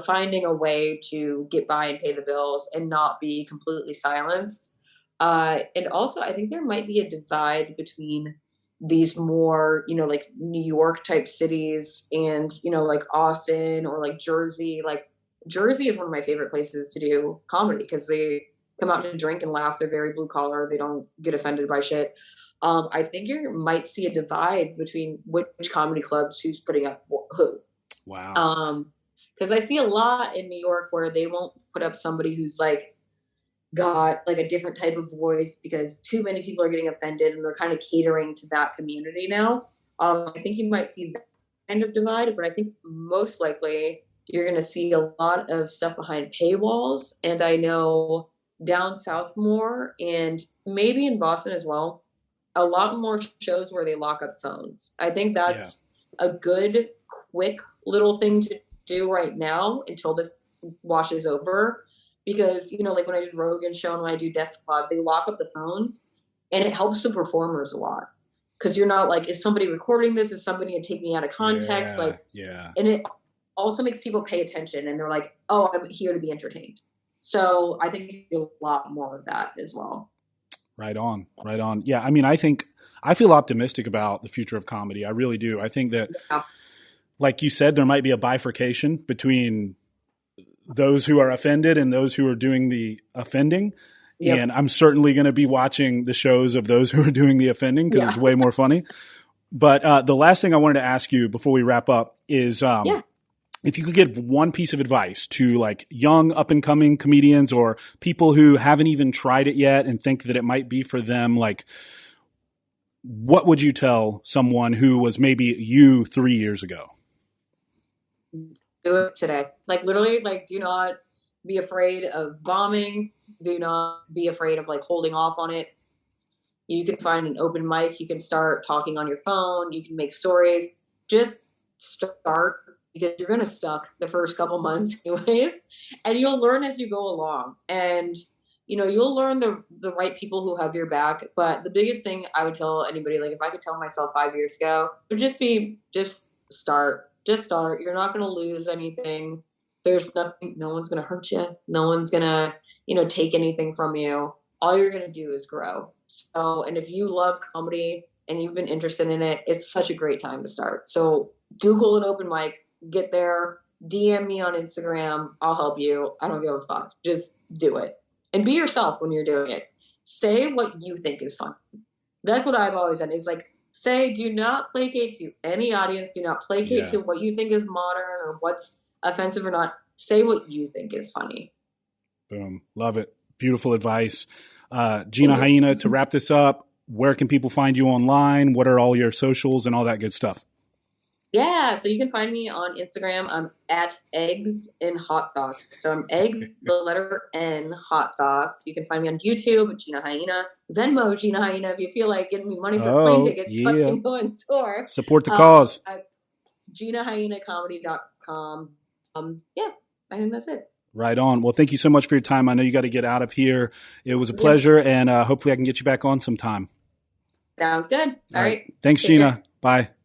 finding a way to get by and pay the bills and not be completely silenced. And also, I think there might be a divide between these more, like New York type cities and, like Austin or like Jersey. Like Jersey is one of my favorite places to do comedy because they come out to drink and laugh. They're very blue collar. They don't get offended by shit. I think you might see a divide between which comedy clubs, who's putting up who. Wow. Because I see a lot in New York where they won't put up somebody who's like got like a different type of voice because too many people are getting offended and they're kind of catering to that community now. I think you might see that kind of divide, but I think most likely you're going to see a lot of stuff behind paywalls. And I know down south more, and maybe in Boston as well, a lot more shows where they lock up phones. I think that's a good, quick little thing to do right now until this washes over. Because, like when I did Rogan's show and when I do Desk Squad, they lock up the phones and it helps the performers a lot. Because you're not like, is somebody recording this? Is somebody going to take me out of context? And it also makes people pay attention and they're like, oh, I'm here to be entertained. So I think you see a lot more of that as well. Right on. Yeah. I mean, I feel optimistic about the future of comedy. I really do. I think that, like you said, there might be a bifurcation between those who are offended and those who are doing the offending. Yep. And I'm certainly going to be watching the shows of those who are doing the offending because it's way more funny. But the last thing I wanted to ask you before we wrap up is if you could give one piece of advice to like young up and coming comedians or people who haven't even tried it yet and think that it might be for them, like what would you tell someone who was maybe you 3 years ago? Do it today. Like literally, like do not be afraid of bombing. Do not be afraid of like holding off on it. You can find an open mic. You can start talking on your phone. You can make stories. Just start because you're going to suck the first couple months anyways. And you'll learn as you go along. And, you'll learn the right people who have your back. But the biggest thing I would tell anybody, like if I could tell myself 5 years ago, would just start. Just start. You're not going to lose anything. There's nothing. No one's going to hurt you. No one's going to, take anything from you. All you're going to do is grow. So, and if you love comedy and you've been interested in it, it's such a great time to start. So Google an open mic, get there, DM me on Instagram. I'll help you. I don't give a fuck. Just do it and be yourself when you're doing it. Say what you think is fun. That's what I've always done. It's like, do not placate to any audience. Do not placate to what you think is modern or what's offensive or not. Say what you think is funny. Boom. Love it. Beautiful advice. Gina Hyena, to wrap this up, where can people find you online? What are all your socials and all that good stuff? Yeah, so you can find me on Instagram. I'm at eggs in hot sauce. So I'm eggs, the letter N, hot sauce. You can find me on YouTube, Gina Hyena, Venmo, Gina Hyena. If you feel like getting me money for plane tickets, so I can go and tour. Support the cause. GinaHyenaComedy.com. I think that's it. Right on. Well, thank you so much for your time. I know you got to get out of here. It was a pleasure, and hopefully I can get you back on sometime. Sounds good. All right. Thanks, Gina. Bye.